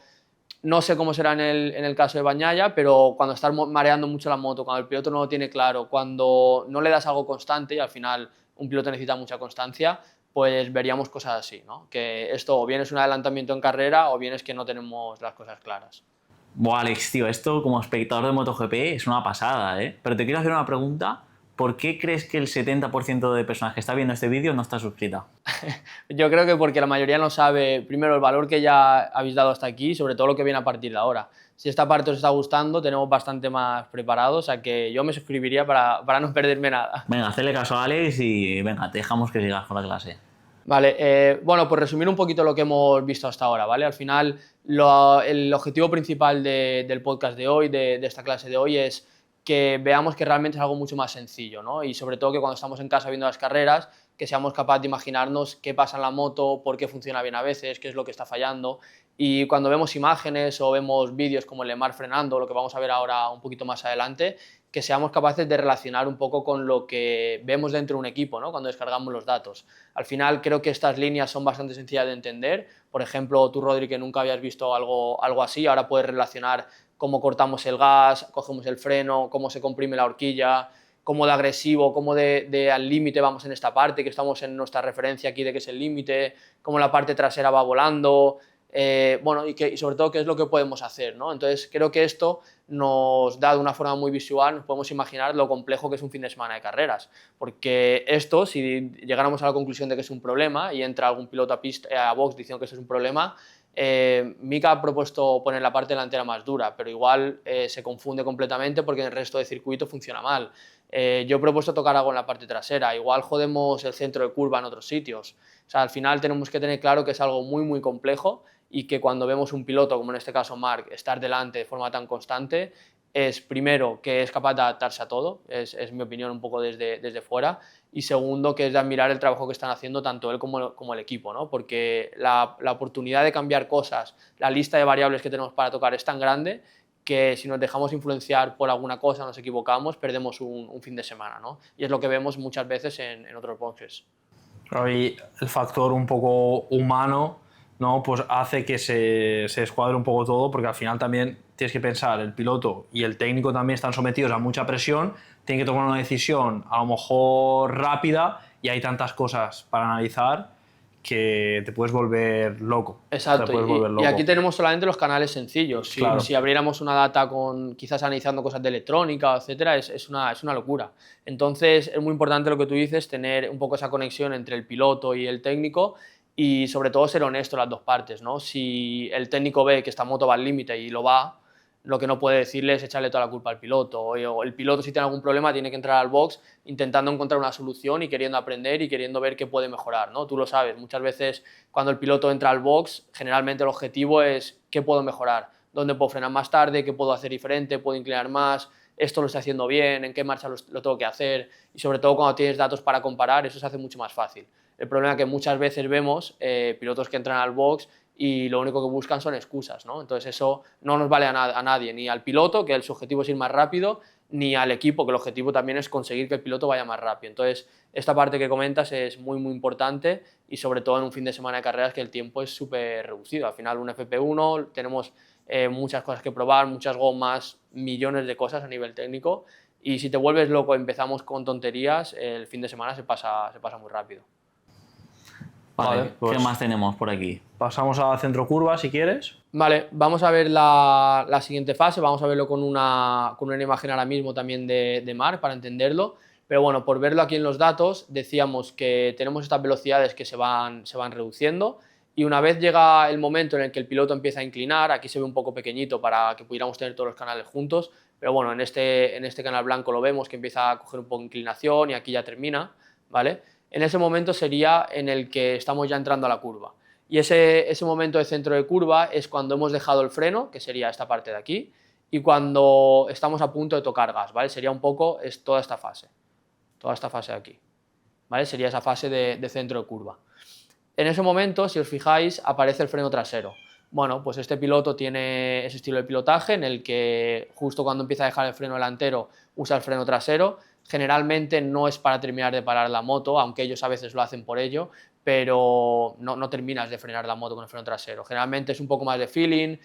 no sé cómo será en el caso de Bagnaia, pero cuando estás mareando mucho la moto, cuando el piloto no lo tiene claro, cuando no le das algo constante, y al final un piloto necesita mucha constancia, pues veríamos cosas así, ¿no? Que esto o bien es un adelantamiento en carrera o bien es que no tenemos las cosas claras. Buah, Alex, tío, esto como espectador de MotoGP es una pasada, ¿eh? Pero te quiero hacer una pregunta. ¿Por qué crees que el 70% de personas que está viendo este vídeo no está suscrita? Yo creo que porque la mayoría no sabe, primero, el valor que ya habéis dado hasta aquí, sobre todo lo que viene a partir de ahora. Si esta parte os está gustando, tenemos bastante más preparado, o sea que yo me suscribiría para no perderme nada. Venga, hazle caso a Alex y venga, te dejamos que sigas con la clase. Vale, bueno, pues resumir un poquito lo que hemos visto hasta ahora, ¿vale? Al final, el objetivo principal del podcast de hoy, de esta clase de hoy, es que veamos que realmente es algo mucho más sencillo, ¿no? Y sobre todo que cuando estamos en casa viendo las carreras, que seamos capaces de imaginarnos qué pasa en la moto, por qué funciona bien a veces, qué es lo que está fallando. Y cuando vemos imágenes o vemos vídeos como el de Marc frenando, lo que vamos a ver ahora un poquito más adelante, que seamos capaces de relacionar un poco con lo que vemos dentro de un equipo, ¿no? Cuando descargamos los datos. Al final creo que estas líneas son bastante sencillas de entender. Por ejemplo, tú, Rodri, que nunca habías visto algo así, ahora puedes relacionar cómo cortamos el gas, cogemos el freno, cómo se comprime la horquilla, cómo de agresivo, cómo de al límite vamos en esta parte, que estamos en nuestra referencia aquí de que es el límite, cómo la parte trasera va volando, bueno, y sobre todo qué es lo que podemos hacer, ¿no? Entonces creo que esto nos da de una forma muy visual, nos podemos imaginar lo complejo que es un fin de semana de carreras, porque esto, si llegáramos a la conclusión de que es un problema y entra algún piloto a box diciendo que eso es un problema, Mika ha propuesto poner la parte delantera más dura, pero igual se confunde completamente porque en el resto del circuito funciona mal. Yo he propuesto tocar algo en la parte trasera, igual jodemos el centro de curva en otros sitios. O sea, al final tenemos que tener claro que es algo muy, muy complejo y que cuando vemos un piloto, como en este caso Marc, estar delante de forma tan constante, es primero que es capaz de adaptarse a todo, es mi opinión un poco desde fuera, y segundo que es de admirar el trabajo que están haciendo tanto él como el equipo, ¿no? Porque la oportunidad de cambiar cosas, la lista de variables que tenemos para tocar es tan grande que si nos dejamos influenciar por alguna cosa, nos equivocamos, perdemos un fin de semana, ¿no? Y es lo que vemos muchas veces en otros boxes. Y el factor un poco humano, ¿no? Pues hace que se descuadre un poco todo, porque al final también tienes que pensar, el piloto y el técnico también están sometidos a mucha presión, tienen que tomar una decisión a lo mejor rápida y hay tantas cosas para analizar que te puedes volver loco. Exacto, te puedes volver loco. Y aquí tenemos solamente los canales sencillos. Claro. Si abriéramos una data con quizás analizando cosas de electrónica, etcétera, es una locura. Entonces es muy importante lo que tú dices, tener un poco esa conexión entre el piloto y el técnico y sobre todo ser honesto las dos partes, ¿no? Si el técnico ve que esta moto va al límite y lo va, lo que no puede decirle es echarle toda la culpa al piloto. O el piloto, si tiene algún problema, tiene que entrar al box intentando encontrar una solución y queriendo aprender y queriendo ver qué puede mejorar, ¿no? Tú lo sabes, muchas veces cuando el piloto entra al box, generalmente el objetivo es qué puedo mejorar, dónde puedo frenar más tarde, qué puedo hacer diferente, puedo inclinar más, esto lo estoy haciendo bien, en qué marcha lo tengo que hacer, y sobre todo cuando tienes datos para comparar, eso se hace mucho más fácil. El problema es que muchas veces vemos pilotos que entran al box y lo único que buscan son excusas, ¿no? Entonces eso no nos vale a nadie, ni al piloto, que su objetivo es ir más rápido, ni al equipo, que el objetivo también es conseguir que el piloto vaya más rápido. Entonces esta parte que comentas es muy, muy importante y sobre todo en un fin de semana de carreras que el tiempo es súper reducido. Al final un FP1, tenemos muchas cosas que probar, muchas gomas, millones de cosas a nivel técnico y si te vuelves loco empezamos con tonterías, el fin de semana se pasa muy rápido. Vale, pues ¿qué más tenemos por aquí? Pasamos a centro curva, si quieres. Vale, vamos a ver la siguiente fase, vamos a verlo con una imagen ahora mismo también de Marc para entenderlo, pero bueno, por verlo aquí en los datos, decíamos que tenemos estas velocidades que se van reduciendo y una vez llega el momento en el que el piloto empieza a inclinar, aquí se ve un poco pequeñito para que pudiéramos tener todos los canales juntos, pero bueno, en este canal blanco lo vemos que empieza a coger un poco de inclinación y aquí ya termina, ¿vale? En ese momento sería en el que estamos ya entrando a la curva. Y ese momento de centro de curva es cuando hemos dejado el freno, que sería esta parte de aquí, y cuando estamos a punto de tocar gas, ¿vale? Sería un poco toda esta fase de aquí, ¿vale? Sería esa fase de centro de curva. En ese momento, si os fijáis, aparece el freno trasero. Bueno, pues este piloto tiene ese estilo de pilotaje en el que justo cuando empieza a dejar el freno delantero usa el freno trasero. Generalmente no es para terminar de parar la moto, aunque ellos a veces lo hacen por ello, pero no terminas de frenar la moto con el freno trasero. Generalmente es un poco más de feeling,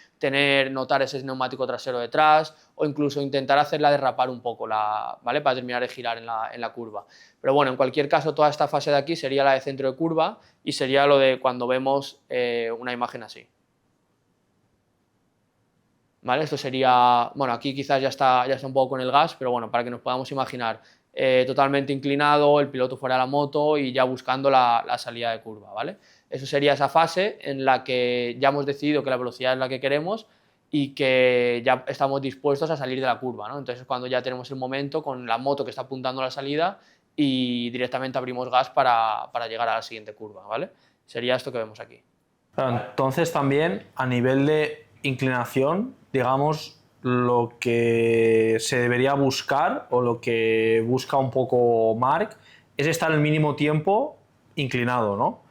notar ese neumático trasero detrás o incluso intentar hacerla derrapar un poco, ¿vale? Para terminar de girar en la curva. Pero bueno, en cualquier caso, toda esta fase de aquí sería la de centro de curva y sería lo de cuando vemos una imagen así. ¿Vale? Esto sería, bueno, aquí quizás ya está un poco con el gas, pero bueno, para que nos podamos imaginar totalmente inclinado, el piloto fuera de la moto y ya buscando la salida de curva, ¿vale? Eso sería esa fase en la que ya hemos decidido que la velocidad es la que queremos y que ya estamos dispuestos a salir de la curva, ¿no? Entonces es cuando ya tenemos el momento con la moto que está apuntando a la salida y directamente abrimos gas para llegar a la siguiente curva, ¿vale? Sería esto que vemos aquí. Claro, entonces también a nivel de inclinación, digamos, lo que se debería buscar o lo que busca un poco Marc es estar el mínimo tiempo inclinado, ¿no?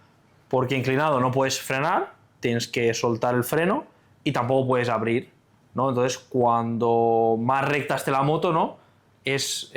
Porque inclinado no puedes frenar, tienes que soltar el freno y tampoco puedes abrir, ¿no? Entonces, cuando más recta esté la moto, ¿no? Es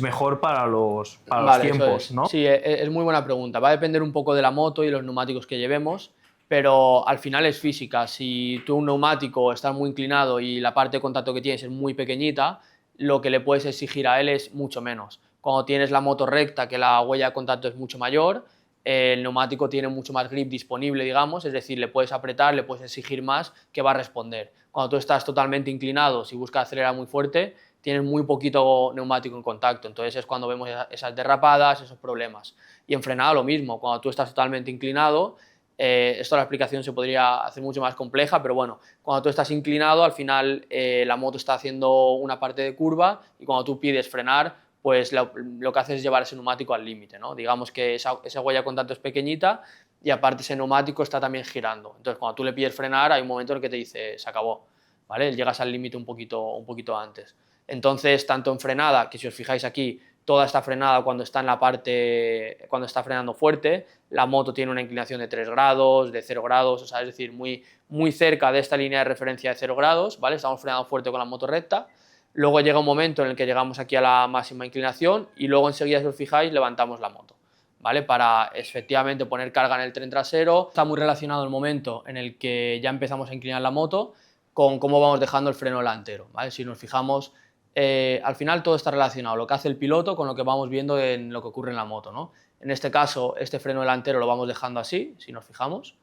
mejor para los Vale, eso tiempos, es. ¿no? Sí, es muy buena pregunta. Va a depender un poco de la moto y los neumáticos que llevemos, pero al final es física. Si tú un neumático está muy inclinado y la parte de contacto que tienes es muy pequeñita, lo que le puedes exigir a él es mucho menos. Cuando tienes la moto recta, que la huella de contacto es mucho mayor, el neumático tiene mucho más grip disponible, digamos, es decir, le puedes apretar, le puedes exigir más, que va a responder. Cuando tú estás totalmente inclinado, si buscas acelerar muy fuerte, tienes muy poquito neumático en contacto, entonces es cuando vemos esas derrapadas, esos problemas. Y en frenada lo mismo, cuando tú estás totalmente inclinado, esto la explicación se podría hacer mucho más compleja, pero bueno, cuando tú estás inclinado, al final la moto está haciendo una parte de curva y cuando tú pides frenar, pues lo que haces es llevar ese neumático al límite, ¿no? Digamos que esa huella de contacto es pequeñita y aparte ese neumático está también girando. Entonces, cuando tú le pides frenar, hay un momento en el que te dice, se acabó, ¿vale? Llegas al límite un poquito antes. Entonces, tanto en frenada, que si os fijáis aquí, toda esta frenada cuando está en la parte, cuando está frenando fuerte, la moto tiene una inclinación de 3 grados, de 0 grados, o sea, es decir, muy cerca de esta línea de referencia de 0 grados, ¿vale? Estamos frenando fuerte con la moto recta. Luego llega un momento en el que llegamos aquí a la máxima inclinación y luego enseguida, si os fijáis, levantamos la moto, ¿vale? Para efectivamente poner carga en el tren trasero. Está muy relacionado el momento en el que ya empezamos a inclinar la moto con cómo vamos dejando el freno delantero, ¿vale? Si nos fijamos, al final todo está relacionado, lo que hace el piloto con lo que vamos viendo en lo que ocurre en la moto, ¿no? En este caso, este freno delantero lo vamos dejando así, si nos fijamos,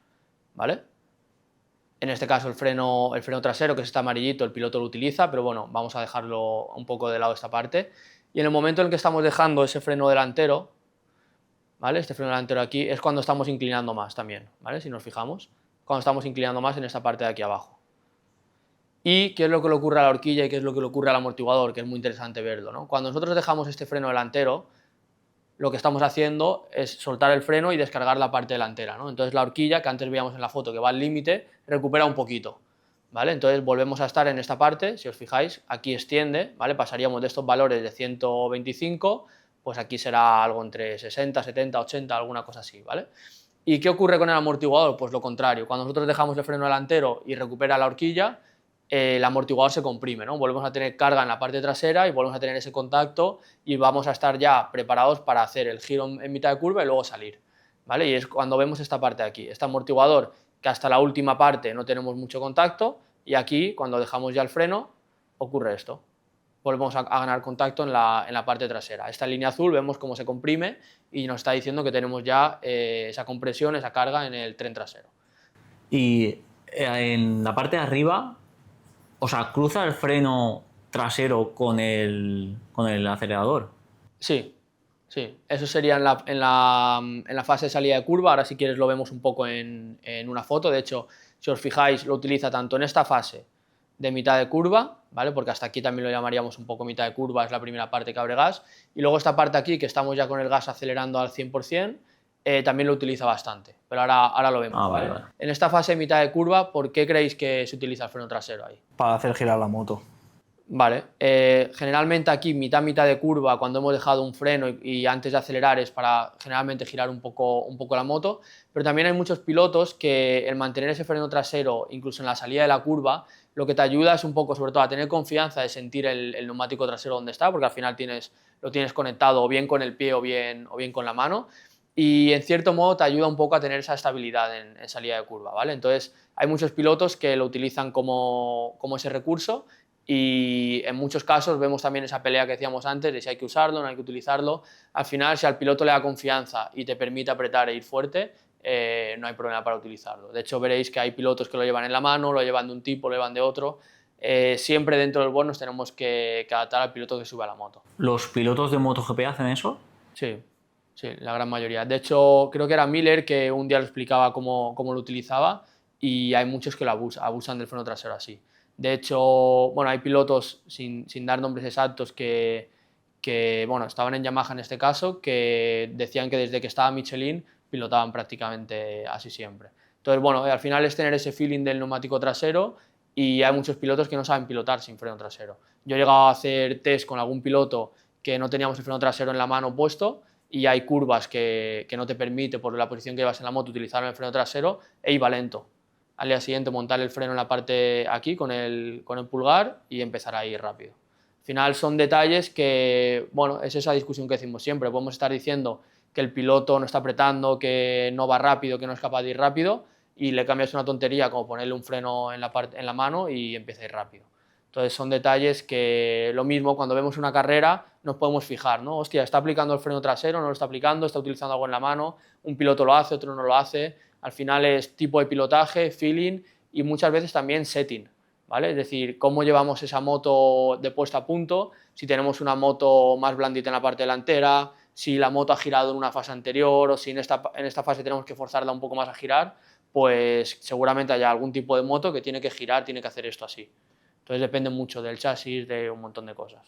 ¿vale? En este caso el freno trasero, que es este amarillito, el piloto lo utiliza, pero bueno, vamos a dejarlo un poco de lado esta parte. Y en el momento en el que estamos dejando ese freno delantero, ¿vale? Este freno delantero aquí, es cuando estamos inclinando más también, ¿vale? Si nos fijamos, cuando estamos inclinando más en esta parte de aquí abajo. ¿Y qué es lo que le ocurre a la horquilla y qué es lo que le ocurre al amortiguador? Que es muy interesante verlo, ¿no? Cuando nosotros dejamos este freno delantero, lo que estamos haciendo es soltar el freno y descargar la parte delantera, ¿no? Entonces la horquilla, que antes veíamos en la foto que va al límite, recupera un poquito, ¿vale? Entonces volvemos a estar en esta parte, si os fijáis, aquí extiende, ¿vale? Pasaríamos de estos valores de 125, pues aquí será algo entre 60, 70, 80, alguna cosa así, ¿vale? ¿Y qué ocurre con el amortiguador? Pues lo contrario, cuando nosotros dejamos el freno delantero y recupera la horquilla, el amortiguador se comprime, ¿no? Volvemos a tener carga en la parte trasera y volvemos a tener ese contacto y vamos a estar ya preparados para hacer el giro en mitad de curva y luego salir, ¿vale? Y es cuando vemos esta parte de aquí, este amortiguador que hasta la última parte no tenemos mucho contacto y aquí cuando dejamos ya el freno ocurre esto, volvemos a ganar contacto en la parte trasera. Esta línea azul vemos cómo se comprime y nos está diciendo que tenemos ya esa compresión, esa carga en el tren trasero. Y en la parte de arriba, o sea, cruza el freno trasero con el acelerador. Sí, sí. Eso sería en la fase de salida de curva. Ahora si quieres lo vemos un poco en una foto. De hecho, si os fijáis, lo utiliza tanto en esta fase de mitad de curva, ¿vale? Porque hasta aquí también lo llamaríamos un poco mitad de curva, es la primera parte que abre gas. Y luego esta parte aquí, que estamos ya con el gas acelerando al 100%, también lo utiliza bastante. Pero ahora lo vemos. Vale, vale. En esta fase de mitad de curva, ¿por qué creéis que se utiliza el freno trasero ahí? Para hacer girar la moto. Vale, generalmente aquí mitad de curva, cuando hemos dejado un freno y antes de acelerar es para generalmente girar un poco la moto, pero también hay muchos pilotos que el mantener ese freno trasero incluso en la salida de la curva, lo que te ayuda es un poco sobre todo a tener confianza de sentir el neumático trasero donde está, porque al final lo tienes conectado o bien con el pie o bien con la mano, y en cierto modo te ayuda un poco a tener esa estabilidad en salida de curva, ¿vale? Entonces hay muchos pilotos que lo utilizan como ese recurso. Y en muchos casos vemos también esa pelea que decíamos antes de si hay que usarlo, no hay que utilizarlo. Al final, si al piloto le da confianza y te permite apretar e ir fuerte, no hay problema para utilizarlo. De hecho, veréis que hay pilotos que lo llevan en la mano, lo llevan de un tipo, lo llevan de otro. Siempre dentro del board nos tenemos que adaptar al piloto que sube a la moto. ¿Los pilotos de MotoGP hacen eso? Sí, sí, la gran mayoría. De hecho, creo que era Miller que un día lo explicaba cómo lo utilizaba y hay muchos que lo abusan del freno trasero así. De hecho, bueno, hay pilotos, sin dar nombres exactos, que bueno, estaban en Yamaha en este caso, que decían que desde que estaba Michelin pilotaban prácticamente así siempre. Entonces, bueno, al final es tener ese feeling del neumático trasero y hay muchos pilotos que no saben pilotar sin freno trasero. Yo he llegado a hacer test con algún piloto que no teníamos el freno trasero en la mano puesto y hay curvas que no te permite, por la posición que llevas en la moto, utilizar el freno trasero e iba lento. Al día siguiente montar el freno en la parte aquí con el pulgar y empezar a ir rápido. Al final son detalles que, bueno, es esa discusión que decimos siempre. Podemos estar diciendo que el piloto no está apretando, que no va rápido, que no es capaz de ir rápido, y le cambias una tontería como ponerle un freno en la mano y empieza a ir rápido. Entonces son detalles que, lo mismo, cuando vemos una carrera nos podemos fijar, ¿no? Hostia, ¿está aplicando el freno trasero? ¿No lo está aplicando? ¿Está utilizando algo en la mano? Un piloto lo hace, otro no lo hace. Al final es tipo de pilotaje, feeling y muchas veces también setting, ¿vale? Es decir, cómo llevamos esa moto de puesta a punto, si tenemos una moto más blandita en la parte delantera, si la moto ha girado en una fase anterior o si en esta fase tenemos que forzarla un poco más a girar, pues seguramente haya algún tipo de moto que tiene que girar, tiene que hacer esto así. Entonces depende mucho del chasis, de un montón de cosas.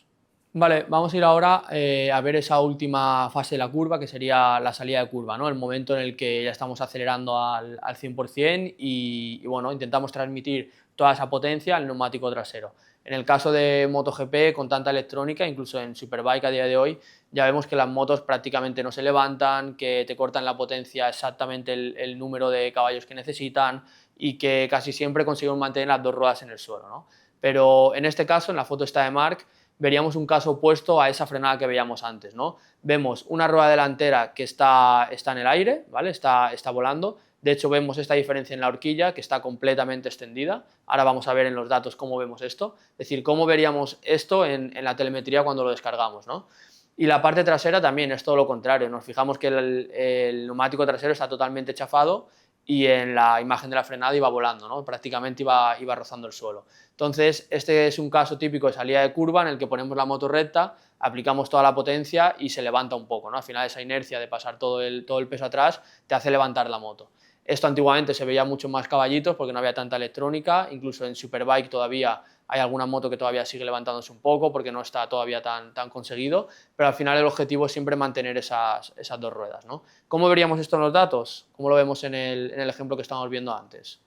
Vale, vamos a ir ahora a ver esa última fase de la curva, que sería la salida de curva, ¿no? El momento en el que ya estamos acelerando al 100% y bueno, intentamos transmitir toda esa potencia al neumático trasero. En el caso de MotoGP, con tanta electrónica, incluso en Superbike a día de hoy, ya vemos que las motos prácticamente no se levantan, que te cortan la potencia exactamente el número de caballos que necesitan y que casi siempre consiguen mantener las dos ruedas en el suelo, ¿no? Pero en este caso, en la foto esta de Marc, veríamos un caso opuesto a esa frenada que veíamos antes, ¿no? Vemos una rueda delantera que está en el aire, ¿vale? Está volando. De hecho, vemos esta diferencia en la horquilla, que está completamente extendida. Ahora vamos a ver en los datos cómo vemos esto. Es decir, cómo veríamos esto en la telemetría cuando lo descargamos, ¿no? Y la parte trasera también es todo lo contrario. Nos fijamos que el neumático trasero está totalmente chafado y en la imagen de la frenada iba volando, ¿no? Prácticamente iba rozando el suelo. Entonces, este es un caso típico de salida de curva en el que ponemos la moto recta, aplicamos toda la potencia y se levanta un poco, ¿no? Al final esa inercia de pasar todo el peso atrás te hace levantar la moto. Esto antiguamente se veía mucho más caballitos porque no había tanta electrónica, incluso en Superbike todavía hay alguna moto que todavía sigue levantándose un poco porque no está todavía tan conseguido, pero al final el objetivo es siempre mantener esas dos ruedas, ¿no? ¿Cómo veríamos esto en los datos? ¿Cómo lo vemos en el ejemplo que estábamos viendo antes?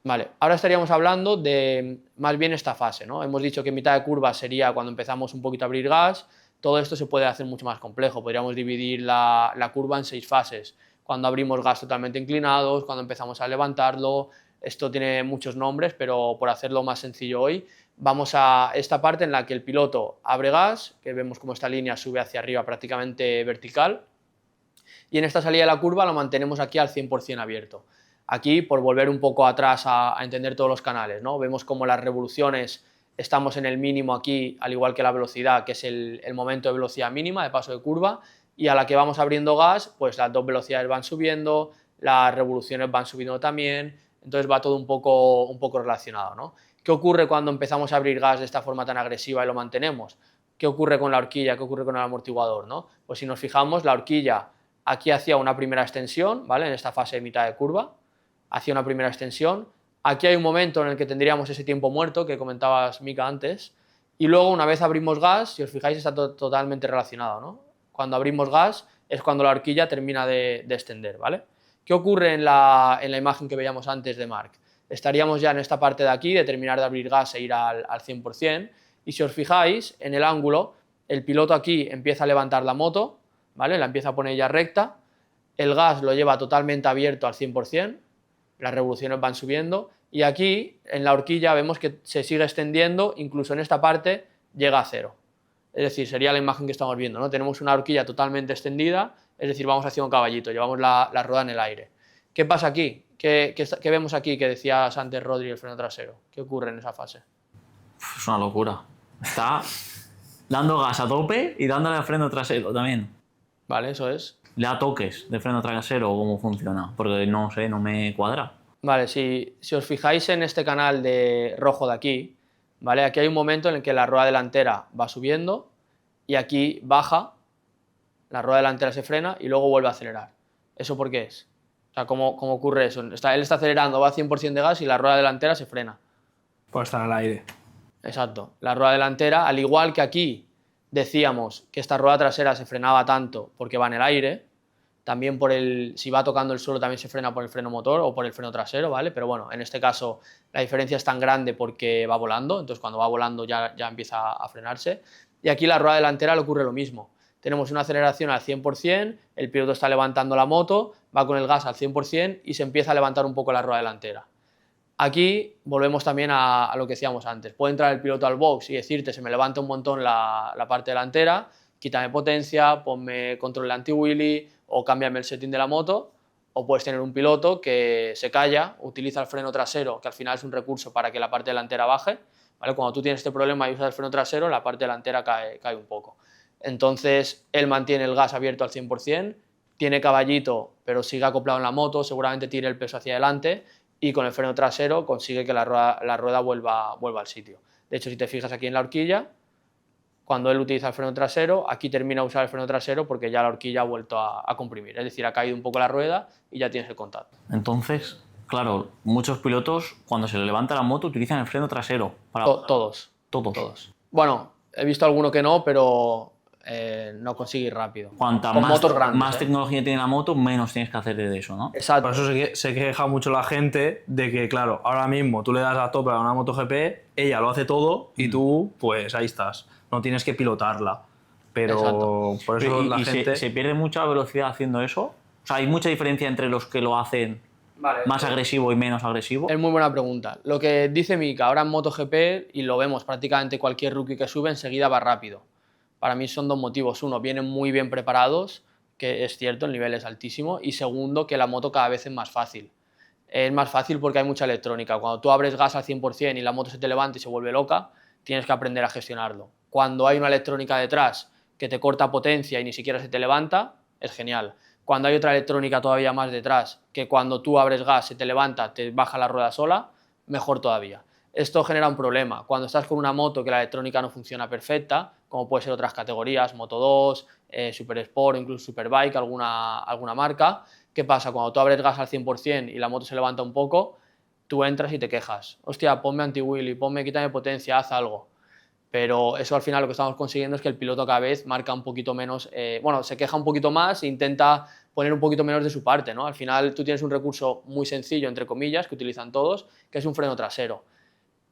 Vale, ahora estaríamos hablando de más bien esta fase, ¿no? Hemos dicho que mitad de curva sería cuando empezamos un poquito a abrir gas. Todo esto se puede hacer mucho más complejo, podríamos dividir la curva en 6 fases. Cuando abrimos gas totalmente inclinados, cuando empezamos a levantarlo, esto tiene muchos nombres, pero por hacerlo más sencillo hoy, vamos a esta parte en la que el piloto abre gas, que vemos como esta línea sube hacia arriba prácticamente vertical, y en esta salida de la curva lo mantenemos aquí al 100% abierto. Aquí, por volver un poco atrás a entender todos los canales, ¿no? Vemos como las revoluciones estamos en el mínimo aquí, al igual que la velocidad, que es el momento de velocidad mínima de paso de curva, y a la que vamos abriendo gas, pues las dos velocidades van subiendo, las revoluciones van subiendo también, entonces va todo un poco relacionado, ¿no? ¿Qué ocurre cuando empezamos a abrir gas de esta forma tan agresiva y lo mantenemos? ¿Qué ocurre con la horquilla? ¿Qué ocurre con el amortiguador, ¿no? Pues si nos fijamos, la horquilla aquí hacía una primera extensión, ¿vale? En esta fase de mitad de curva, hacía una primera extensión. Aquí hay un momento en el que tendríamos ese tiempo muerto que comentabas, Mika, antes, y luego una vez abrimos gas, si os fijáis, está totalmente relacionado, ¿no? Cuando abrimos gas es cuando la horquilla termina de extender, ¿vale? ¿Qué ocurre en la imagen que veíamos antes de Marc? Estaríamos ya en esta parte de aquí, de terminar de abrir gas e ir al 100%, y si os fijáis, en el ángulo, el piloto aquí empieza a levantar la moto, ¿vale? La empieza a poner ya recta, el gas lo lleva totalmente abierto al 100%, las revoluciones van subiendo y aquí en la horquilla vemos que se sigue extendiendo, incluso en esta parte llega a cero. Es decir, sería la imagen que estamos viendo, ¿no? Tenemos una horquilla totalmente extendida, es decir, vamos hacia un caballito, llevamos la rueda en el aire. ¿Qué pasa aquí? ¿Qué vemos aquí que decías antes, Rodri, el freno trasero? ¿Qué ocurre en esa fase? Es una locura. Está dando gas a tope y dándole al freno trasero también. Vale, eso es. ¿Le da toques de freno trasero o cómo funciona? Porque no sé, no me cuadra. Vale, si os fijáis en este canal de rojo de aquí, ¿vale? Aquí hay un momento en el que la rueda delantera va subiendo y aquí baja, la rueda delantera se frena y luego vuelve a acelerar. ¿Eso por qué es? O sea, ¿cómo ocurre eso? Él está acelerando, va a 100% de gas y la rueda delantera se frena. Pues está en el aire. Exacto. La rueda delantera, al igual que aquí decíamos que esta rueda trasera se frenaba tanto porque va en el aire, también si va tocando el suelo también se frena por el freno motor o por el freno trasero, ¿vale? Pero bueno, en este caso la diferencia es tan grande porque va volando, entonces cuando va volando ya empieza a frenarse. Y aquí la rueda delantera le ocurre lo mismo. Tenemos una aceleración al 100%, el piloto está levantando la moto, va con el gas al 100% y se empieza a levantar un poco la rueda delantera. Aquí volvemos también a lo que decíamos antes. Puede entrar el piloto al box y decirte, se me levanta un montón la parte delantera, quítame potencia, ponme control de anti-wheelie o cámbiame el setting de la moto, o puedes tener un piloto que se calla, utiliza el freno trasero, que al final es un recurso para que la parte delantera baje, ¿vale? Cuando tú tienes este problema y usas el freno trasero, la parte delantera cae un poco. Entonces, él mantiene el gas abierto al 100%, tiene caballito, pero sigue acoplado en la moto, seguramente tire el peso hacia adelante y con el freno trasero consigue que la rueda vuelva al sitio. De hecho, si te fijas aquí en la horquilla, cuando él utiliza el freno trasero, aquí termina de usar el freno trasero porque ya la horquilla ha vuelto a comprimir, es decir, ha caído un poco la rueda y ya tienes el contacto. Entonces, claro, muchos pilotos cuando se le levanta la moto utilizan el freno trasero. Todos. Bueno, he visto alguno que no, pero no consigue ir rápido. Cuanta con más, motos grandes, más tecnología tiene la moto, menos tienes que hacer de eso, ¿no? Exacto. Por eso se queja mucho la gente de que, claro, ahora mismo tú le das a tope a una MotoGP, ella lo hace todo y tú, pues ahí estás. No tienes que pilotarla. Pero Exacto. por eso la gente... ¿Se pierde mucha velocidad haciendo eso? O sea, ¿hay mucha diferencia entre los que lo hacen más agresivo y menos agresivo? Es muy buena pregunta. Lo que dice Mika, ahora en MotoGP, y lo vemos prácticamente cualquier rookie que sube, enseguida va rápido. Para mí son dos motivos. Uno, vienen muy bien preparados, que es cierto, el nivel es altísimo. Y segundo, que la moto cada vez es más fácil. Es más fácil porque hay mucha electrónica. Cuando tú abres gas al 100% y la moto se te levanta y se vuelve loca, tienes que aprender a gestionarlo. Cuando hay una electrónica detrás que te corta potencia y ni siquiera se te levanta, es genial. Cuando hay otra electrónica todavía más detrás, que cuando tú abres gas se te levanta, te baja la rueda sola, mejor todavía. Esto genera un problema. Cuando estás con una moto que la electrónica no funciona perfecta, como puede ser otras categorías, Moto 2, Super Sport, incluso Superbike, alguna marca, ¿qué pasa? Cuando tú abres gas al 100% y la moto se levanta un poco, tú entras y te quejas. Hostia, ponme anti-wheelie, quítame potencia, haz algo. Pero eso al final lo que estamos consiguiendo es que el piloto cada vez marca un poquito menos, se queja un poquito más e intenta poner un poquito menos de su parte, ¿no? Al final tú tienes un recurso muy sencillo, entre comillas, que utilizan todos, que es un freno trasero.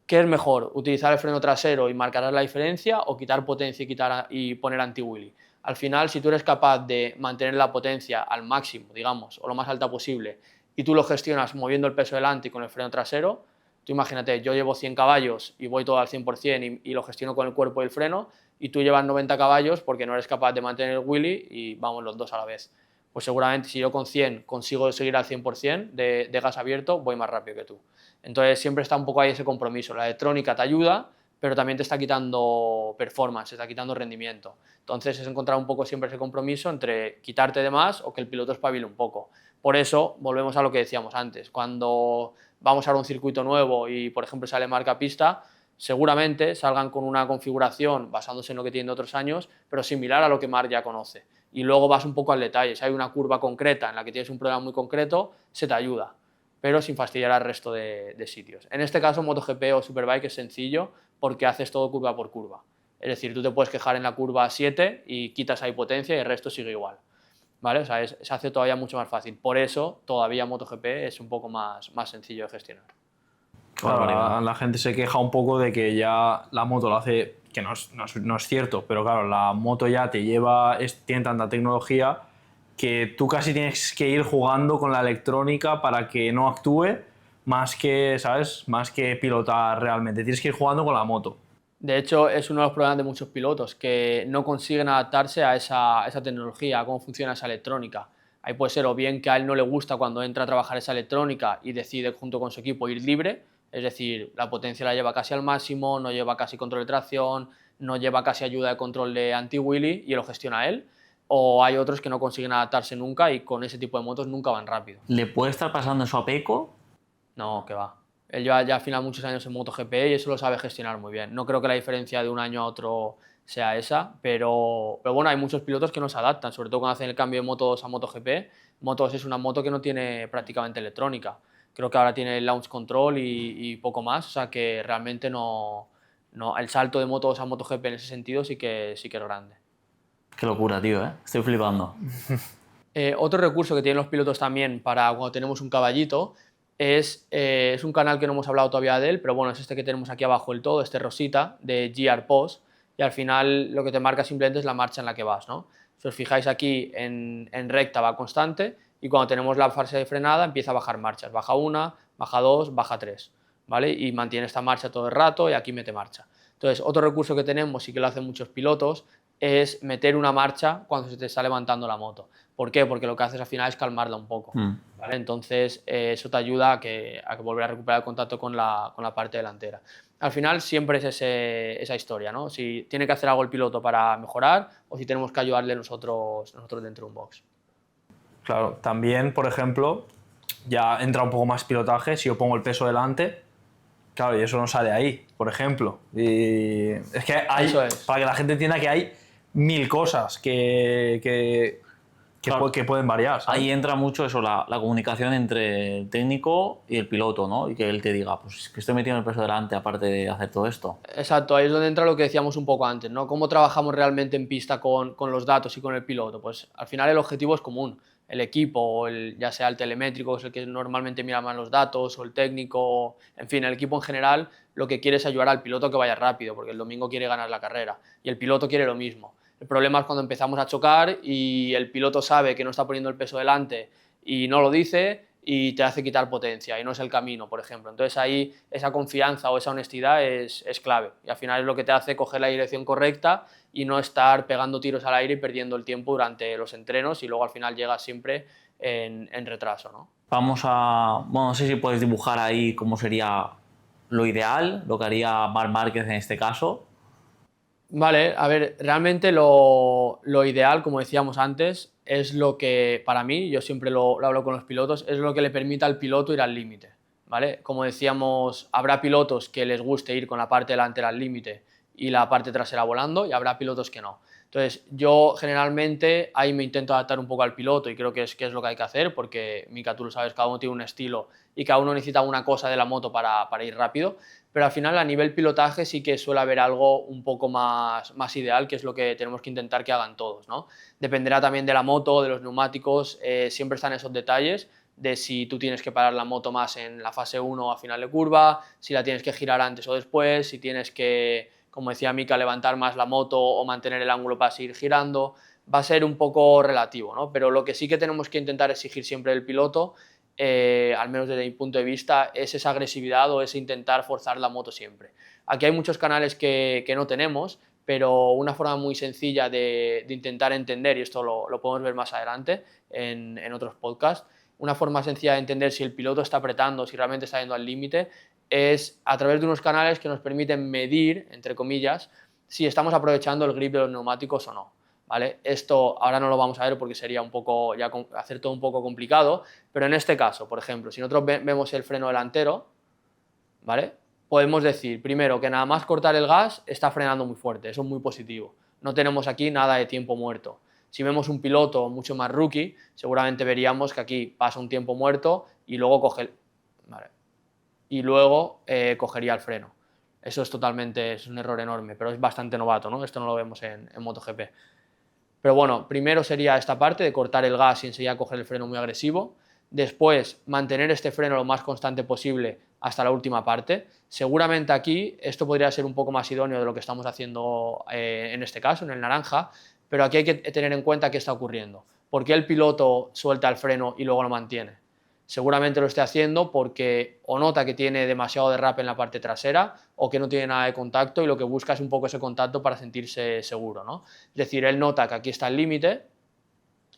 ¿Qué es mejor? ¿Utilizar el freno trasero y marcar la diferencia o quitar potencia y poner anti-wheelie? Al final, si tú eres capaz de mantener la potencia al máximo, digamos, o lo más alta posible, y tú lo gestionas moviendo el peso delante y con el freno trasero, tú imagínate, yo llevo 100 caballos y voy todo al 100% y lo gestiono con el cuerpo y el freno, y tú llevas 90 caballos porque no eres capaz de mantener el wheelie y vamos los dos a la vez. Pues seguramente si yo con 100 consigo seguir al 100% de gas abierto, voy más rápido que tú. Entonces siempre está un poco ahí ese compromiso. La electrónica te ayuda, pero también te está quitando performance, te está quitando rendimiento. Entonces es encontrar un poco siempre ese compromiso entre quitarte de más o que el piloto espabile un poco. Por eso volvemos a lo que decíamos antes. Cuando vamos a un circuito nuevo y por ejemplo sale marca pista, seguramente salgan con una configuración basándose en lo que tienen de otros años, pero similar a lo que Marc ya conoce. Y luego vas un poco al detalle. Si hay una curva concreta en la que tienes un problema muy concreto, se te ayuda, pero sin fastidiar al resto de sitios. En este caso, MotoGP o Superbike es sencillo porque haces todo curva por curva. Es decir, tú te puedes quejar en la curva 7 y quitas ahí potencia y el resto sigue igual. ¿Vale? O sea, se hace todavía mucho más fácil. Por eso, todavía MotoGP es un poco más sencillo de gestionar. Claro, la gente se queja un poco de que ya la moto lo hace, que no es cierto, pero claro, la moto ya tiene tanta tecnología que tú casi tienes que ir jugando con la electrónica para que no actúe más que, ¿sabes? Más que pilotar realmente. Tienes que ir jugando con la moto. De hecho, es uno de los problemas de muchos pilotos, que no consiguen adaptarse a esa tecnología, a cómo funciona esa electrónica. Ahí puede ser o bien que a él no le gusta cuando entra a trabajar esa electrónica y decide junto con su equipo ir libre, es decir, la potencia la lleva casi al máximo, no lleva casi control de tracción, no lleva casi ayuda de control de anti-wheelie y lo gestiona él. O hay otros que no consiguen adaptarse nunca y con ese tipo de motos nunca van rápido. ¿Le puede estar pasando eso a Pecco? No, que va. Él lleva ya al final muchos años en MotoGP y eso lo sabe gestionar muy bien. No creo que la diferencia de un año a otro sea esa, pero bueno, hay muchos pilotos que no se adaptan, sobre todo cuando hacen el cambio de Moto 2 a MotoGP, Moto2 es una moto que no tiene prácticamente electrónica. Creo que ahora tiene el launch control y poco más, o sea que realmente el salto de Moto2 a MotoGP en ese sentido sí que es grande. Qué locura, tío, ¿eh? Estoy flipando. Otro recurso que tienen los pilotos también para cuando tenemos un caballito es un canal que no hemos hablado todavía de él, pero bueno, es este que tenemos aquí abajo del todo, este rosita de GR Post, y al final lo que te marca simplemente es la marcha en la que vas, ¿no? Si os fijáis aquí en recta va constante y cuando tenemos la fase de frenada empieza a bajar marchas, baja 1, baja 2, baja 3, ¿vale? Y mantiene esta marcha todo el rato y aquí mete marcha. Entonces, otro recurso que tenemos y que lo hacen muchos pilotos es meter una marcha cuando se te está levantando la moto. ¿Por qué? Porque lo que haces al final es calmarla un poco, ¿vale? Entonces, eso te ayuda a que volver a recuperar el contacto con la parte delantera. Al final siempre es esa historia, ¿no? Si tiene que hacer algo el piloto para mejorar o si tenemos que ayudarle nosotros dentro de un box. Claro, también, por ejemplo, ya entra un poco más pilotaje, si yo pongo el peso delante, claro, y eso no sale ahí, por ejemplo. Y es que hay, para que la gente entienda que hay 1000 cosas que pueden variar, ¿sabes? Ahí entra mucho eso, la comunicación entre el técnico y el piloto, ¿no? Y que él te diga, pues es que estoy metiendo el peso delante aparte de hacer todo esto. Exacto, ahí es donde entra lo que decíamos un poco antes, ¿no? ¿Cómo trabajamos realmente en pista con los datos y con el piloto? Pues al final el objetivo es común. El equipo, ya sea el telemétrico, que es el que normalmente mira más los datos, o el técnico, en fin, el equipo en general lo que quiere es ayudar al piloto a que vaya rápido, porque el domingo quiere ganar la carrera y el piloto quiere lo mismo. El problema es cuando empezamos a chocar y el piloto sabe que no está poniendo el peso delante y no lo dice y te hace quitar potencia y no es el camino, por ejemplo. Entonces ahí esa confianza o esa honestidad es clave y al final es lo que te hace coger la dirección correcta y no estar pegando tiros al aire y perdiendo el tiempo durante los entrenos y luego al final llegas siempre en retraso, ¿no? Vamos a... Bueno, no sé si puedes dibujar ahí cómo sería lo ideal, lo que haría Marc Márquez en este caso. Vale, a ver, realmente lo ideal, como decíamos antes, es lo que, para mí, yo siempre lo hablo con los pilotos, es lo que le permita al piloto ir al límite, ¿vale? Como decíamos, habrá pilotos que les guste ir con la parte delantera al límite y la parte trasera volando y habrá pilotos que no. Entonces, yo generalmente ahí me intento adaptar un poco al piloto y creo que es lo que hay que hacer porque, Mika, tú lo sabes, cada uno tiene un estilo y cada uno necesita una cosa de la moto para ir rápido, pero al final a nivel pilotaje sí que suele haber algo un poco más ideal, que es lo que tenemos que intentar que hagan todos, ¿no? Dependerá también de la moto, de los neumáticos, siempre están esos detalles de si tú tienes que parar la moto más en la fase 1 a final de curva, si la tienes que girar antes o después, si tienes que, como decía Mika, levantar más la moto o mantener el ángulo para seguir girando, va a ser un poco relativo, ¿no? Pero lo que sí que tenemos que intentar exigir siempre del piloto, al menos desde mi punto de vista, es esa agresividad o ese intentar forzar la moto siempre. Aquí hay muchos canales que no tenemos, pero una forma muy sencilla de intentar entender, y esto lo podemos ver más adelante en otros podcasts, una forma sencilla de entender si el piloto está apretando, si realmente está yendo al límite, es a través de unos canales que nos permiten medir, entre comillas, si estamos aprovechando el grip de los neumáticos o no. ¿Vale? Esto ahora no lo vamos a ver porque sería un poco, ya hacer todo un poco complicado, pero en este caso, por ejemplo, si nosotros vemos el freno delantero, ¿vale? Podemos decir, primero, que nada más cortar el gas está frenando muy fuerte, eso es muy positivo. No tenemos aquí nada de tiempo muerto. Si vemos un piloto mucho más rookie, seguramente veríamos que aquí pasa un tiempo muerto y luego coge ¿vale? Y luego cogería el freno. Eso es un error enorme, pero es bastante novato, ¿no? Esto no lo vemos en MotoGP. Pero bueno, primero sería esta parte de cortar el gas y enseguida coger el freno muy agresivo. Después, mantener este freno lo más constante posible hasta la última parte. Seguramente aquí esto podría ser un poco más idóneo de lo que estamos haciendo en este caso, en el naranja, pero aquí hay que tener en cuenta qué está ocurriendo. ¿Por qué el piloto suelta el freno y luego lo mantiene? Seguramente lo esté haciendo porque o nota que tiene demasiado derrape en la parte trasera o que no tiene nada de contacto y lo que busca es un poco ese contacto para sentirse seguro, ¿no? Es decir, él nota que aquí está el límite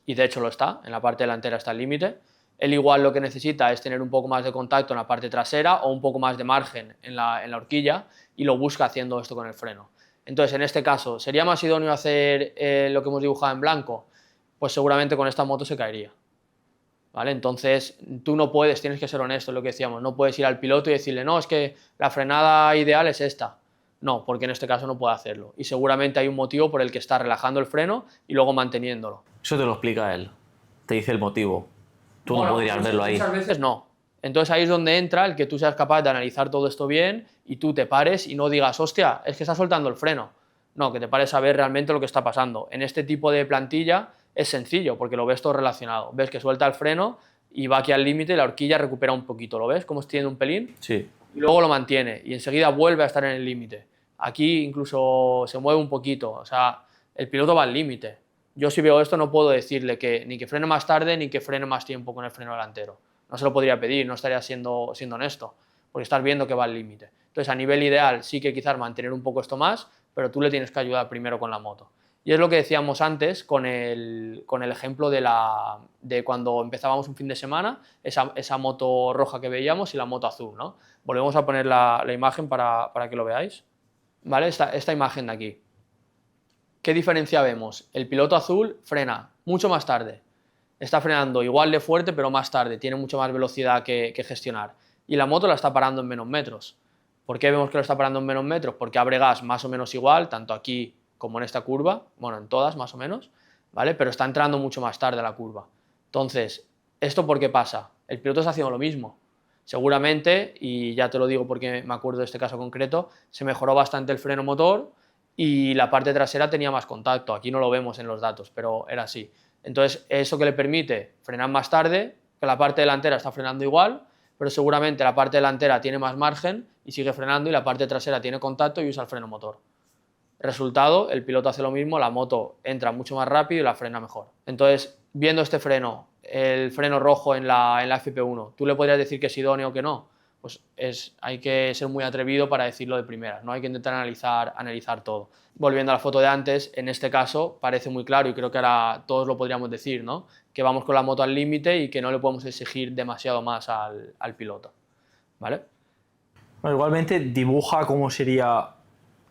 y de hecho lo está, en la parte delantera está el límite. Él igual lo que necesita es tener un poco más de contacto en la parte trasera o un poco más de margen en la horquilla y lo busca haciendo esto con el freno. Entonces, en este caso, ¿sería más idóneo hacer lo que hemos dibujado en blanco? Pues seguramente con esta moto se caería. ¿Vale? Entonces, tú no puedes, tienes que ser honesto, es lo que decíamos, no puedes ir al piloto y decirle, no, es que la frenada ideal es esta. No, porque en este caso no puede hacerlo. Y seguramente hay un motivo por el que está relajando el freno y luego manteniéndolo. Eso te lo explica él. te dice el motivo. Tú Bueno, no podrías verlo ahí. Muchas veces no. Entonces ahí es donde entra el que tú seas capaz de analizar todo esto bien y tú te pares y no digas, hostia, es que está soltando el freno. No, que te pares a ver realmente lo que está pasando. En este tipo de plantilla es sencillo porque lo ves todo relacionado. Ves que suelta el freno y va aquí al límite y la horquilla recupera un poquito. ¿Lo ves? Cómo extiende un pelín. Sí. Y luego lo mantiene y enseguida vuelve a estar en el límite. Aquí incluso se mueve un poquito. O sea, el piloto va al límite. Yo si veo esto no puedo decirle que ni que frene más tarde ni que frene más tiempo con el freno delantero. No se lo podría pedir, no estaría siendo honesto, porque estás viendo que va al límite. Entonces, a nivel ideal, sí que quizás mantener un poco esto más, pero tú le tienes que ayudar primero con la moto. Y es lo que decíamos antes con el ejemplo de cuando empezábamos un fin de semana, esa moto roja que veíamos y la moto azul, ¿no? Volvemos a poner la imagen para que lo veáis. ¿Vale? Esta imagen de aquí. ¿Qué diferencia vemos? El piloto azul frena mucho más tarde. Está frenando igual de fuerte, pero más tarde. Tiene mucho más velocidad que gestionar. Y la moto la está parando en menos metros. ¿Por qué vemos que lo está parando en menos metros? Porque abre gas más o menos igual, tanto aquí como en esta curva. Bueno, en todas más o menos. ¿Vale? Pero está entrando mucho más tarde a la curva. Entonces, ¿esto por qué pasa? El piloto está haciendo lo mismo. Seguramente, y ya te lo digo porque me acuerdo de este caso concreto, se mejoró bastante el freno motor y la parte trasera tenía más contacto. Aquí no lo vemos en los datos, pero era así. Entonces, eso que le permite frenar más tarde, que la parte delantera está frenando igual, pero seguramente la parte delantera tiene más margen y sigue frenando y la parte trasera tiene contacto y usa el freno motor. Resultado, el piloto hace lo mismo, la moto entra mucho más rápido y la frena mejor. Entonces, viendo este freno, el freno rojo en la FP1, ¿tú le podrías decir que es idóneo o que no? Pues hay que ser muy atrevido para decirlo de primeras, ¿no? Hay que intentar analizar todo. Volviendo a la foto de antes, en este caso parece muy claro y creo que ahora todos lo podríamos decir, ¿no? Que vamos con la moto al límite y que no le podemos exigir demasiado más al piloto, ¿vale? Bueno, igualmente dibuja cómo sería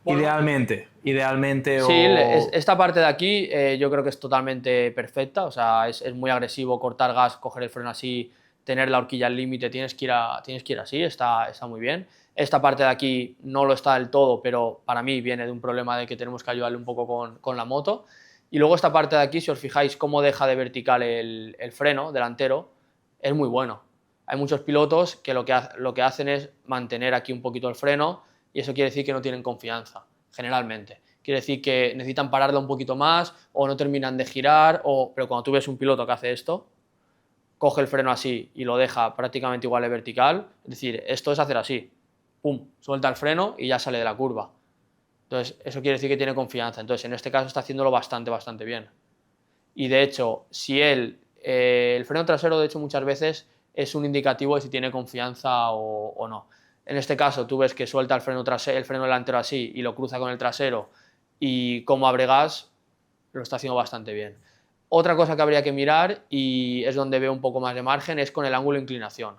idealmente. Sí, esta parte de aquí yo creo que es totalmente perfecta, o sea, es muy agresivo cortar gas, coger el freno así, tener la horquilla al límite, tienes que ir así, está muy bien. Esta parte de aquí no lo está del todo, pero para mí viene de un problema de que tenemos que ayudarle un poco con la moto. Y luego esta parte de aquí, si os fijáis cómo deja de vertical el freno delantero, es muy bueno. Hay muchos pilotos que lo que hacen es mantener aquí un poquito el freno y eso quiere decir que no tienen confianza, generalmente. Quiere decir que necesitan pararla un poquito más o no terminan de girar, pero cuando tú ves un piloto que hace esto, coge el freno así y lo deja prácticamente igual de vertical, es decir, esto es hacer así, pum, suelta el freno y ya sale de la curva. Entonces, eso quiere decir que tiene confianza. Entonces, en este caso está haciéndolo bastante bien. Y de hecho, si el freno trasero, de hecho, muchas veces es un indicativo de si tiene confianza o no. En este caso, tú ves que suelta el freno delantero así y lo cruza con el trasero y como abre gas, lo está haciendo bastante bien. Otra cosa que habría que mirar, y es donde veo un poco más de margen, es con el ángulo de inclinación.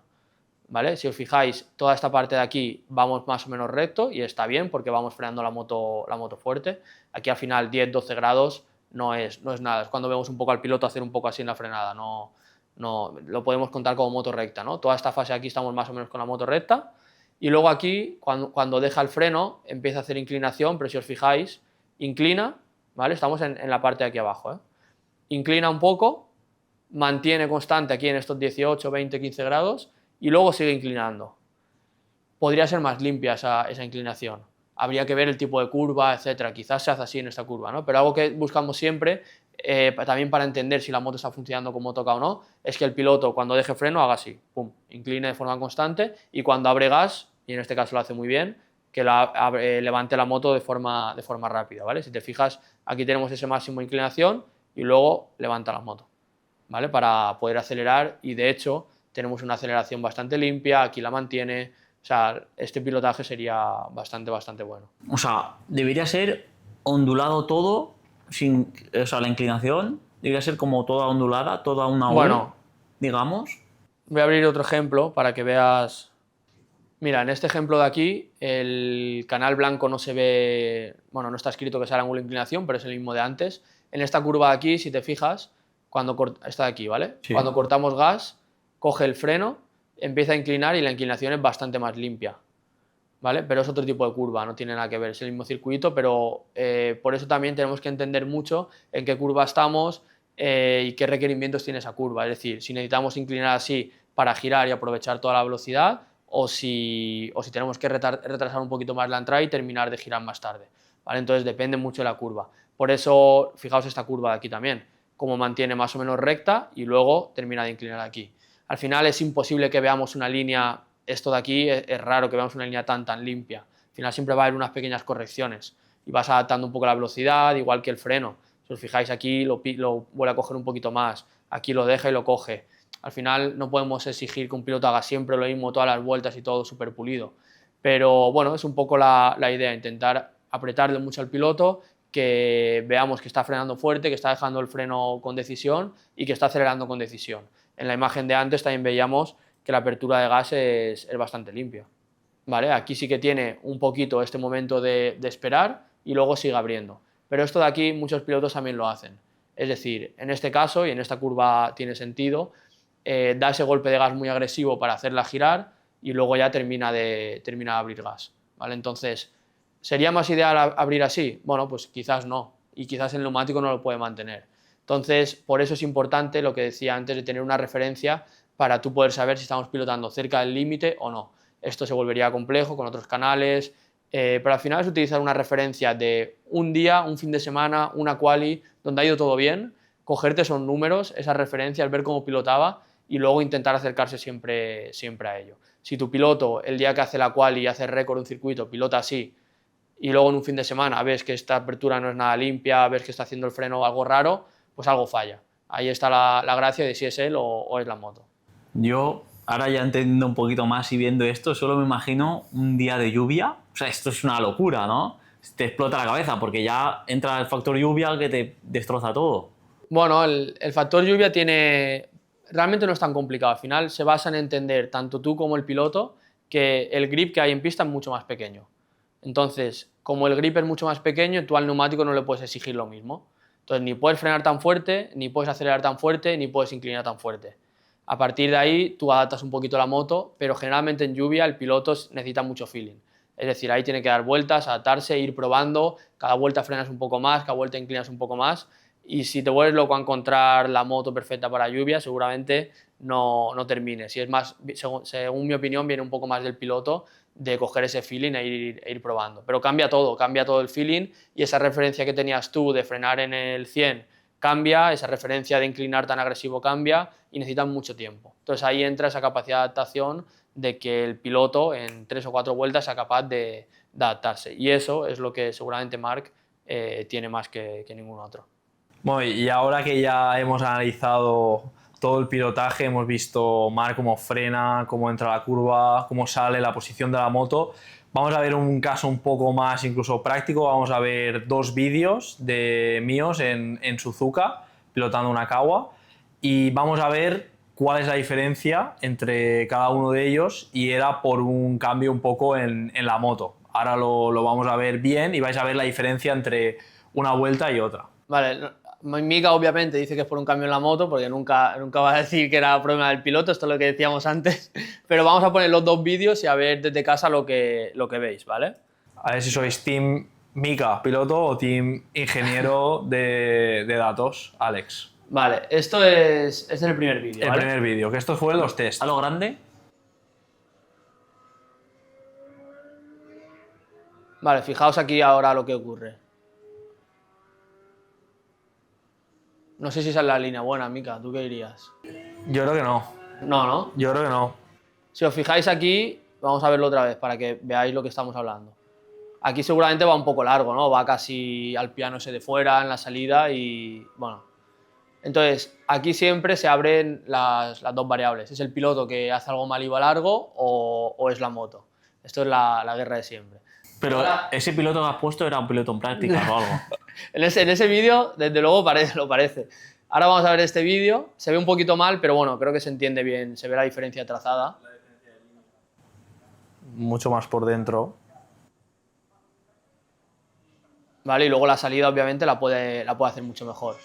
¿Vale? Si os fijáis, toda esta parte de aquí vamos más o menos recto y está bien porque vamos frenando la moto fuerte. Aquí al final 10-12 grados no es nada, es cuando vemos un poco al piloto hacer un poco así en la frenada, no lo podemos contar como moto recta, ¿no? Toda esta fase aquí estamos más o menos con la moto recta y luego aquí cuando deja el freno empieza a hacer inclinación, pero si os fijáis, inclina, ¿vale? Estamos en la parte de aquí abajo, ¿eh? Inclina un poco, mantiene constante aquí en estos 18, 20, 15 grados y luego sigue inclinando. Podría ser más limpia esa inclinación. Habría que ver el tipo de curva, etcétera. Quizás se hace así en esta curva, ¿no? Pero algo que buscamos siempre, también para entender si la moto está funcionando como toca o no, es que el piloto cuando deje freno haga así, pum, incline de forma constante y cuando abre gas, y en este caso lo hace muy bien, que levante la moto de forma rápida, ¿vale? Si te fijas, aquí tenemos ese máximo de inclinación y luego levanta la moto, ¿vale? Para poder acelerar y de hecho tenemos una aceleración bastante limpia, aquí la mantiene, o sea, este pilotaje sería bastante bueno. O sea, debería ser ondulado todo, o sea, la inclinación debería ser como toda ondulada, toda una U, Bueno, digamos. voy a abrir otro ejemplo para que veas. Mira, en este ejemplo de aquí, el canal blanco no se ve, bueno, no está escrito que sea el ángulo de inclinación, pero es el mismo de antes. En esta curva de aquí, si te fijas, está de aquí, ¿vale? Sí. Cuando cortamos gas, coge el freno, empieza a inclinar y la inclinación es bastante más limpia, ¿vale? Pero es otro tipo de curva, no tiene nada que ver, es el mismo circuito, pero por eso también tenemos que entender mucho en qué curva estamos y qué requerimientos tiene esa curva. Es decir, si necesitamos inclinar así para girar y aprovechar toda la velocidad o si tenemos que retrasar un poquito más la entrada y terminar de girar más tarde, ¿vale? Entonces depende mucho de la curva. Por eso, fijaos esta curva de aquí también, cómo mantiene más o menos recta y luego termina de inclinar aquí. Al final es imposible que veamos una línea, esto de aquí es raro que veamos una línea tan limpia. Al final siempre va a haber unas pequeñas correcciones y vas adaptando un poco la velocidad, igual que el freno. Si os fijáis aquí lo vuelve a coger un poquito más, aquí lo deja y lo coge. Al final no podemos exigir que un piloto haga siempre lo mismo, todas las vueltas y todo súper pulido. Pero bueno, es un poco la idea, intentar apretarle mucho al piloto, que veamos que está frenando fuerte, que está dejando el freno con decisión y que está acelerando con decisión. En la imagen de antes también veíamos que la apertura de gas es bastante limpia. ¿Vale? Aquí sí que tiene un poquito este momento de esperar y luego sigue abriendo. Pero esto de aquí muchos pilotos también lo hacen. Es decir, en este caso y en esta curva tiene sentido, da ese golpe de gas muy agresivo para hacerla girar y luego ya termina de abrir gas, ¿vale? Entonces, ¿sería más ideal abrir así? Bueno, pues quizás no, y quizás el neumático no lo puede mantener. Entonces, por eso es importante lo que decía antes de tener una referencia para tú poder saber si estamos pilotando cerca del límite o no. Esto se volvería complejo con otros canales, pero al final es utilizar una referencia de un día, un fin de semana, una quali, donde ha ido todo bien, cogerte esos números, esas referencias, ver cómo pilotaba y luego intentar acercarse siempre a ello. Si tu piloto, el día que hace la quali y hace récord un circuito, pilota así, y luego en un fin de semana ves que esta apertura no es nada limpia, ves que está haciendo el freno algo raro, pues algo falla. Ahí está la gracia de si es él o es la moto. Yo, ahora ya entendiendo un poquito más y viendo esto, solo me imagino un día de lluvia. O sea, esto es una locura, ¿no? Te explota la cabeza porque ya entra el factor lluvia que te destroza todo. Bueno, el factor lluvia realmente no es tan complicado. Al final se basa en entender, tanto tú como el piloto, que el grip que hay en pista es mucho más pequeño. Entonces, como el grip es mucho más pequeño, tú al neumático no le puedes exigir lo mismo. Entonces, ni puedes frenar tan fuerte, ni puedes acelerar tan fuerte, ni puedes inclinar tan fuerte. A partir de ahí, tú adaptas un poquito la moto, pero generalmente en lluvia el piloto necesita mucho feeling. Es decir, ahí tiene que dar vueltas, adaptarse, ir probando, cada vuelta frenas un poco más, cada vuelta inclinas un poco más, y si te vuelves loco a encontrar la moto perfecta para lluvia, seguramente no termines. Y es más, según mi opinión, viene un poco más del piloto de coger ese feeling e ir probando. Pero cambia todo el feeling y esa referencia que tenías tú de frenar en el 100 cambia, esa referencia de inclinar tan agresivo cambia y necesitan mucho tiempo. Entonces ahí entra esa capacidad de adaptación de que el piloto en 3 o 4 vueltas sea capaz de adaptarse. Y eso es lo que seguramente Marc tiene más que ningún otro. Bueno, y ahora que ya hemos analizado todo el pilotaje, hemos visto Marc cómo frena, cómo entra la curva, cómo sale, la posición de la moto, vamos a ver un caso un poco más incluso práctico. Vamos a ver 2 vídeos míos en Suzuka pilotando una Kawa y vamos a ver cuál es la diferencia entre cada uno de ellos, y era por un cambio un poco en la moto. Ahora lo vamos a ver bien y vais a ver la diferencia entre una vuelta y otra. Vale, Mika obviamente dice que es por un cambio en la moto, porque nunca va a decir que era problema del piloto, esto es lo que decíamos antes, pero vamos a poner los 2 vídeos y a ver desde casa lo que veis, ¿vale? A ver si sois team Mika, piloto, o team ingeniero de datos, Alex. Vale, esto es el primer vídeo, El ¿vale? primer vídeo, que estos fueron los test. A lo grande, Vale, fijaos aquí ahora lo que ocurre. No sé si esa es la línea buena, Mika, ¿tú qué dirías? Yo creo que no. No, ¿no? Yo creo que no. Si os fijáis aquí, vamos a verlo otra vez para que veáis lo que estamos hablando. Aquí seguramente va un poco largo, ¿no? Va casi al piano ese de fuera en la salida y, bueno. Entonces, aquí siempre se abren las 2 variables. ¿Es el piloto que hace algo mal y va largo o es la moto? Esto es la guerra de siempre. pero Ahora, ese piloto que has puesto era un piloto en práctica o algo. en ese vídeo, desde luego, lo parece. Ahora vamos a ver este vídeo. Se ve un poquito mal, pero bueno, creo que se entiende bien. Se ve la diferencia trazada. Mucho más por dentro. ¿Vale? Y luego la salida, obviamente, la puede hacer mucho mejor.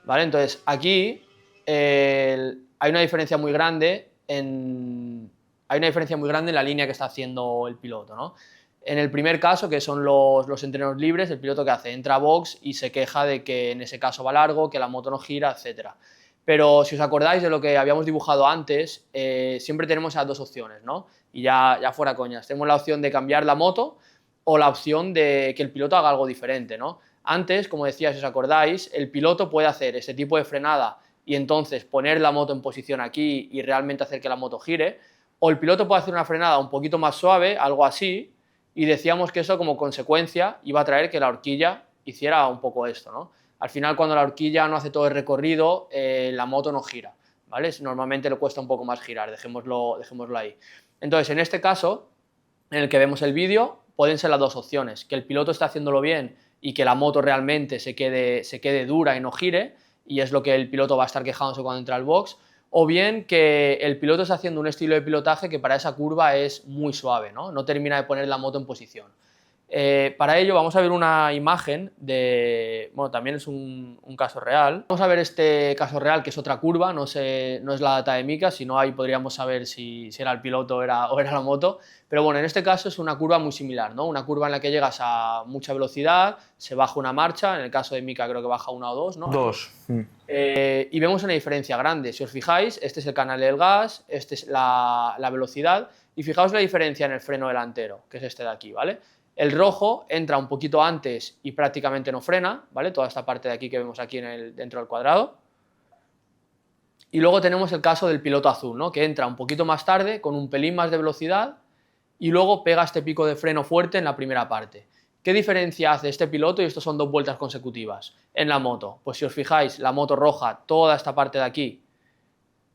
¿Vale? Entonces, aquí hay una diferencia muy grande en la línea que está haciendo el piloto, ¿no? En el primer caso, que son los entrenos libres, el piloto que hace, entra a box y se queja de que en ese caso va largo, que la moto no gira, etc. Pero si os acordáis de lo que habíamos dibujado antes, siempre tenemos esas dos opciones, ¿no? Y ya fuera coñas, tenemos la opción de cambiar la moto o la opción de que el piloto haga algo diferente, ¿no? Antes, como decía, si os acordáis, el piloto puede hacer ese tipo de frenada y entonces poner la moto en posición aquí y realmente hacer que la moto gire, o el piloto puede hacer una frenada un poquito más suave, algo así, y decíamos que eso como consecuencia iba a traer que la horquilla hiciera un poco esto, ¿no? Al final, cuando la horquilla no hace todo el recorrido, la moto no gira, ¿vale? Normalmente le cuesta un poco más girar, dejémoslo ahí. Entonces, en este caso, en el que vemos el vídeo, pueden ser las dos opciones, que el piloto esté haciéndolo bien y que la moto realmente se quede dura y no gire, y es lo que el piloto va a estar quejándose cuando entra al box, o bien que el piloto está haciendo un estilo de pilotaje que para esa curva es muy suave, no termina de poner la moto en posición. Para ello vamos a ver una imagen de, bueno, también es un caso real. Vamos a ver este caso real, que es otra curva, no es la data de Mika, sino ahí podríamos saber si era el piloto o era la moto. Pero bueno, en este caso es una curva muy similar, ¿no? Una curva en la que llegas a mucha velocidad, se baja una marcha, en el caso de Mika creo que baja una o dos, ¿no? Dos. Y vemos una diferencia grande. Si os fijáis, este es el canal del gas, este es la velocidad, y fijaos la diferencia en el freno delantero, que es este de aquí, ¿vale? El rojo entra un poquito antes y prácticamente no frena, ¿vale? Toda esta parte de aquí que vemos aquí dentro del cuadrado. Y luego tenemos el caso del piloto azul, ¿no? Que entra un poquito más tarde, con un pelín más de velocidad, y luego pega este pico de freno fuerte en la primera parte. ¿Qué diferencia hace este piloto? Y estos son 2 vueltas consecutivas en la moto. Pues si os fijáis, la moto roja, toda esta parte de aquí,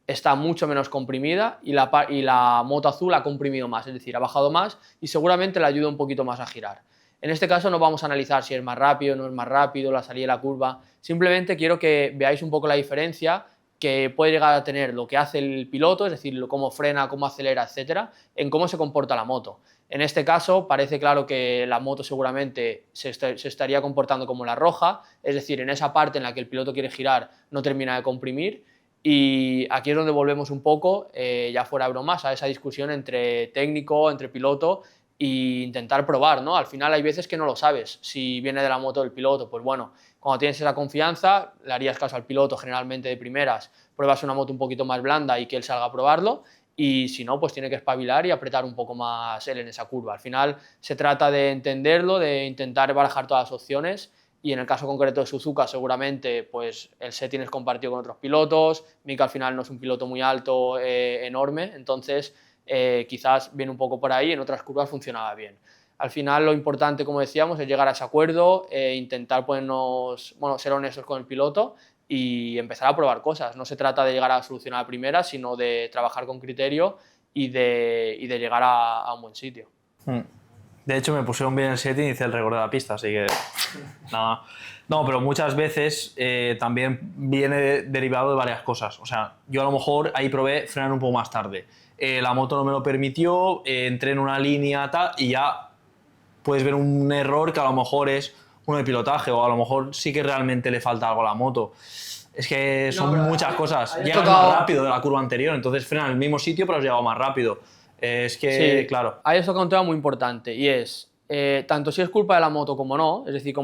está mucho menos comprimida y la moto azul ha comprimido más, es decir, ha bajado más y seguramente le ayuda un poquito más a girar. En este caso no vamos a analizar si es más rápido, no es más rápido, la salida de la curva, simplemente quiero que veáis un poco la diferencia que puede llegar a tener lo que hace el piloto, es decir, cómo frena, cómo acelera, etcétera, en cómo se comporta la moto. En este caso parece claro que la moto seguramente se estaría comportando como la roja, es decir, en esa parte en la que el piloto quiere girar no termina de comprimir. Y aquí es donde volvemos un poco, ya fuera bromas, a esa discusión entre técnico, entre piloto e intentar probar, ¿no? Al final hay veces que no lo sabes, si viene de la moto del piloto, pues bueno, cuando tienes esa confianza, le harías caso al piloto generalmente de primeras, pruebas una moto un poquito más blanda y que él salga a probarlo, y si no, pues tiene que espabilar y apretar un poco más él en esa curva. Al final se trata de entenderlo, de intentar barajar todas las opciones. Y en el caso concreto de Suzuka, seguramente pues, el setting es compartido con otros pilotos. Mika al final no es un piloto muy alto, enorme, entonces quizás viene un poco por ahí, en otras curvas funcionaba bien. Al final lo importante, como decíamos, es llegar a ese acuerdo, intentar ser honestos con el piloto y empezar a probar cosas. No se trata de llegar a solucionar a primera, sino de trabajar con criterio y de llegar a un buen sitio. De hecho, me pusieron bien el setting y hice el récord de la pista, así que nada. No, pero muchas veces también viene derivado de varias cosas. O sea, yo a lo mejor ahí probé frenar un poco más tarde. La moto no me lo permitió, entré en una línea tal y ya puedes ver un error que a lo mejor es uno de pilotaje o a lo mejor sí que realmente le falta algo a la moto. Es que son muchas cosas. Llegas más rápido de la curva anterior, entonces frena en el mismo sitio pero has llegado más rápido. Es que, sí, claro. Ahí has tocado un tema muy importante y es, tanto si es culpa de la moto como no, es decir,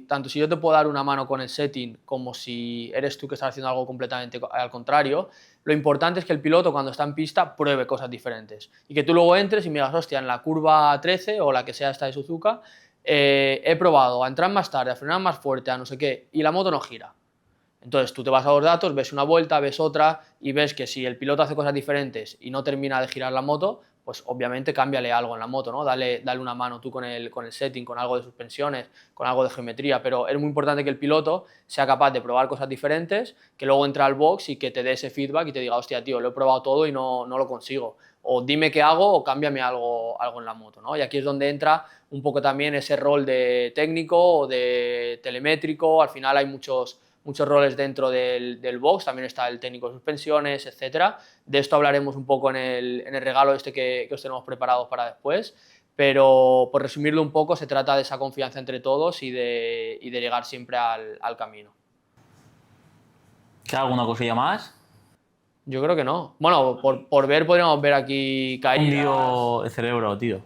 tanto si yo te puedo dar una mano con el setting como si eres tú que estás haciendo algo completamente al contrario, lo importante es que el piloto cuando está en pista pruebe cosas diferentes y que tú luego entres y me digas, hostia, en la curva 13 o la que sea esta de Suzuka, he probado a entrar más tarde, a frenar más fuerte, a no sé qué, y la moto no gira. Entonces tú te vas a los datos, ves una vuelta, ves otra y ves que si el piloto hace cosas diferentes y no termina de girar la moto, pues obviamente cámbiale algo en la moto, ¿no? Dale una mano tú con el setting, con algo de suspensiones, con algo de geometría, pero es muy importante que el piloto sea capaz de probar cosas diferentes, que luego entre al box y que te dé ese feedback y te diga, hostia, tío, lo he probado todo y no lo consigo. O dime qué hago o cámbiame algo en la moto, ¿no? Y aquí es donde entra un poco también ese rol de técnico o de telemétrico. Al final hay muchos roles dentro del box, también está el técnico de suspensiones, etcétera. De esto hablaremos un poco en el regalo este que os tenemos preparado para después, pero por resumirlo un poco, se trata de esa confianza entre todos y de llegar siempre al camino. ¿Queda alguna cosilla más? Yo creo que no. Bueno, por ver, podríamos ver aquí caídas. Un lío de cerebro, tío.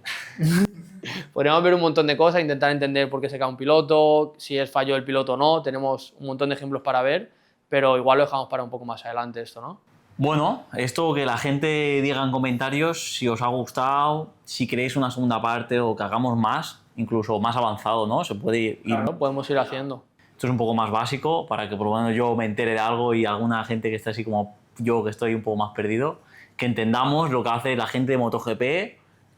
Podríamos ver un montón de cosas, intentar entender por qué se cae un piloto, si es fallo del piloto o no. Tenemos un montón de ejemplos para ver, pero igual lo dejamos para un poco más adelante esto, ¿no? Bueno, esto que la gente diga en comentarios si os ha gustado, si queréis una segunda parte o que hagamos más, incluso más avanzado, ¿no? Se puede ir. Claro, podemos ir haciendo. Esto es un poco más básico para que por lo menos yo me entere de algo y alguna gente que esté así como yo, que estoy un poco más perdido, que entendamos lo que hace la gente de MotoGP,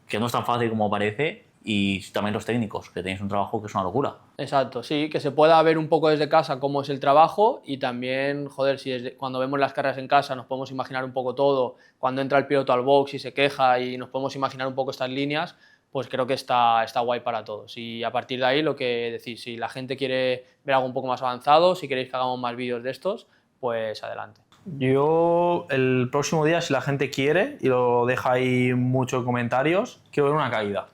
que no es tan fácil como parece, y también los técnicos, que tenéis un trabajo que es una locura. Exacto, sí, que se pueda ver un poco desde casa cómo es el trabajo y también, joder, si cuando vemos las carreras en casa nos podemos imaginar un poco todo, cuando entra el piloto al box y se queja y nos podemos imaginar un poco estas líneas, pues creo que está guay para todos. Y a partir de ahí lo que decís, si la gente quiere ver algo un poco más avanzado, si queréis que hagamos más vídeos de estos, pues adelante. Yo el próximo día, si la gente quiere y lo deja ahí mucho en comentarios, quiero ver una caída.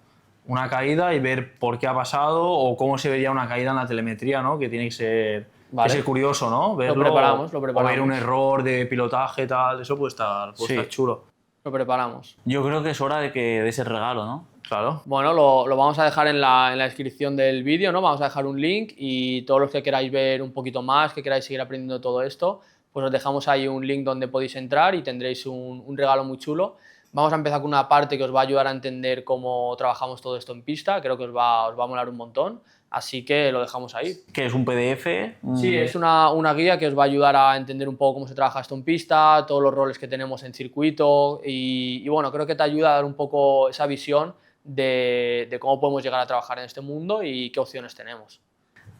Una caída y ver por qué ha pasado o cómo se vería una caída en la telemetría, ¿no? Que tiene que ser, Vale. que ser curioso, ¿no? Verlo, Lo preparamos. O ver un error de pilotaje, tal, eso puede estar chulo. Lo preparamos. Yo creo que es hora de que des el regalo, ¿no? Claro. Bueno, lo vamos a dejar en la descripción del vídeo, ¿no? Vamos a dejar un link y todos los que queráis ver un poquito más, que queráis seguir aprendiendo todo esto, pues os dejamos ahí un link donde podéis entrar y tendréis un regalo muy chulo. Vamos a empezar con una parte que os va a ayudar a entender cómo trabajamos todo esto en pista, creo que os va a molar un montón, así que lo dejamos ahí. Que es un PDF. Sí, es una guía que os va a ayudar a entender un poco cómo se trabaja esto en pista, todos los roles que tenemos en circuito y bueno, creo que te ayuda a dar un poco esa visión de cómo podemos llegar a trabajar en este mundo y qué opciones tenemos.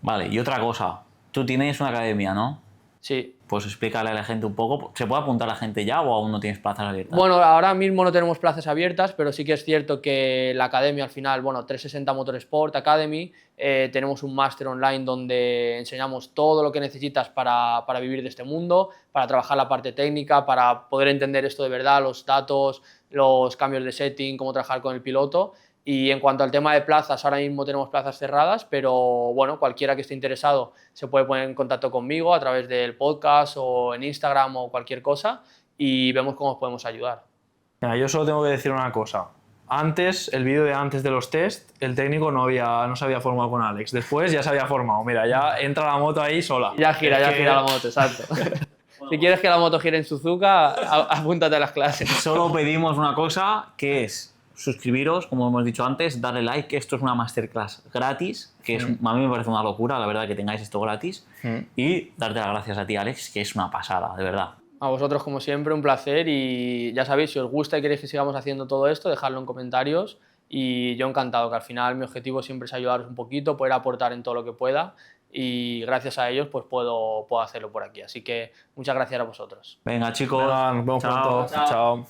Vale, y otra cosa, tú tienes una academia, ¿no? Sí. Pues explícale a la gente un poco. ¿Se puede apuntar la gente ya o aún no tienes plazas abiertas? Bueno, ahora mismo no tenemos plazas abiertas, pero sí que es cierto que la academia al final, bueno, 360 Motorsport Academy, tenemos un máster online donde enseñamos todo lo que necesitas para vivir de este mundo, para trabajar la parte técnica, para poder entender esto de verdad, los datos, los cambios de setting, cómo trabajar con el piloto. Y en cuanto al tema de plazas, ahora mismo tenemos plazas cerradas, pero bueno, cualquiera que esté interesado se puede poner en contacto conmigo a través del podcast o en Instagram o cualquier cosa y vemos cómo os podemos ayudar. Mira, yo solo tengo que decir una cosa. Antes, el vídeo de antes de los test, el técnico no se había formado con Alex. Después ya se había formado. Mira, ya entra la moto ahí sola. Ya gira la moto, exacto. Si quieres que la moto gire en Suzuka, apúntate a las clases. Solo pedimos una cosa, que es suscribiros, como hemos dicho antes, darle like, que esto es una masterclass gratis, que a mí me parece una locura, la verdad, que tengáis esto gratis, y darte las gracias a ti, Alex, que es una pasada, de verdad. A vosotros, como siempre, un placer y ya sabéis, si os gusta y queréis que sigamos haciendo todo esto, dejadlo en comentarios y yo encantado, que al final mi objetivo siempre es ayudaros un poquito, poder aportar en todo lo que pueda y gracias a ellos pues puedo hacerlo por aquí. Así que muchas gracias a vosotros. Venga, chicos. Venga, nos vemos Chao. pronto. Chao.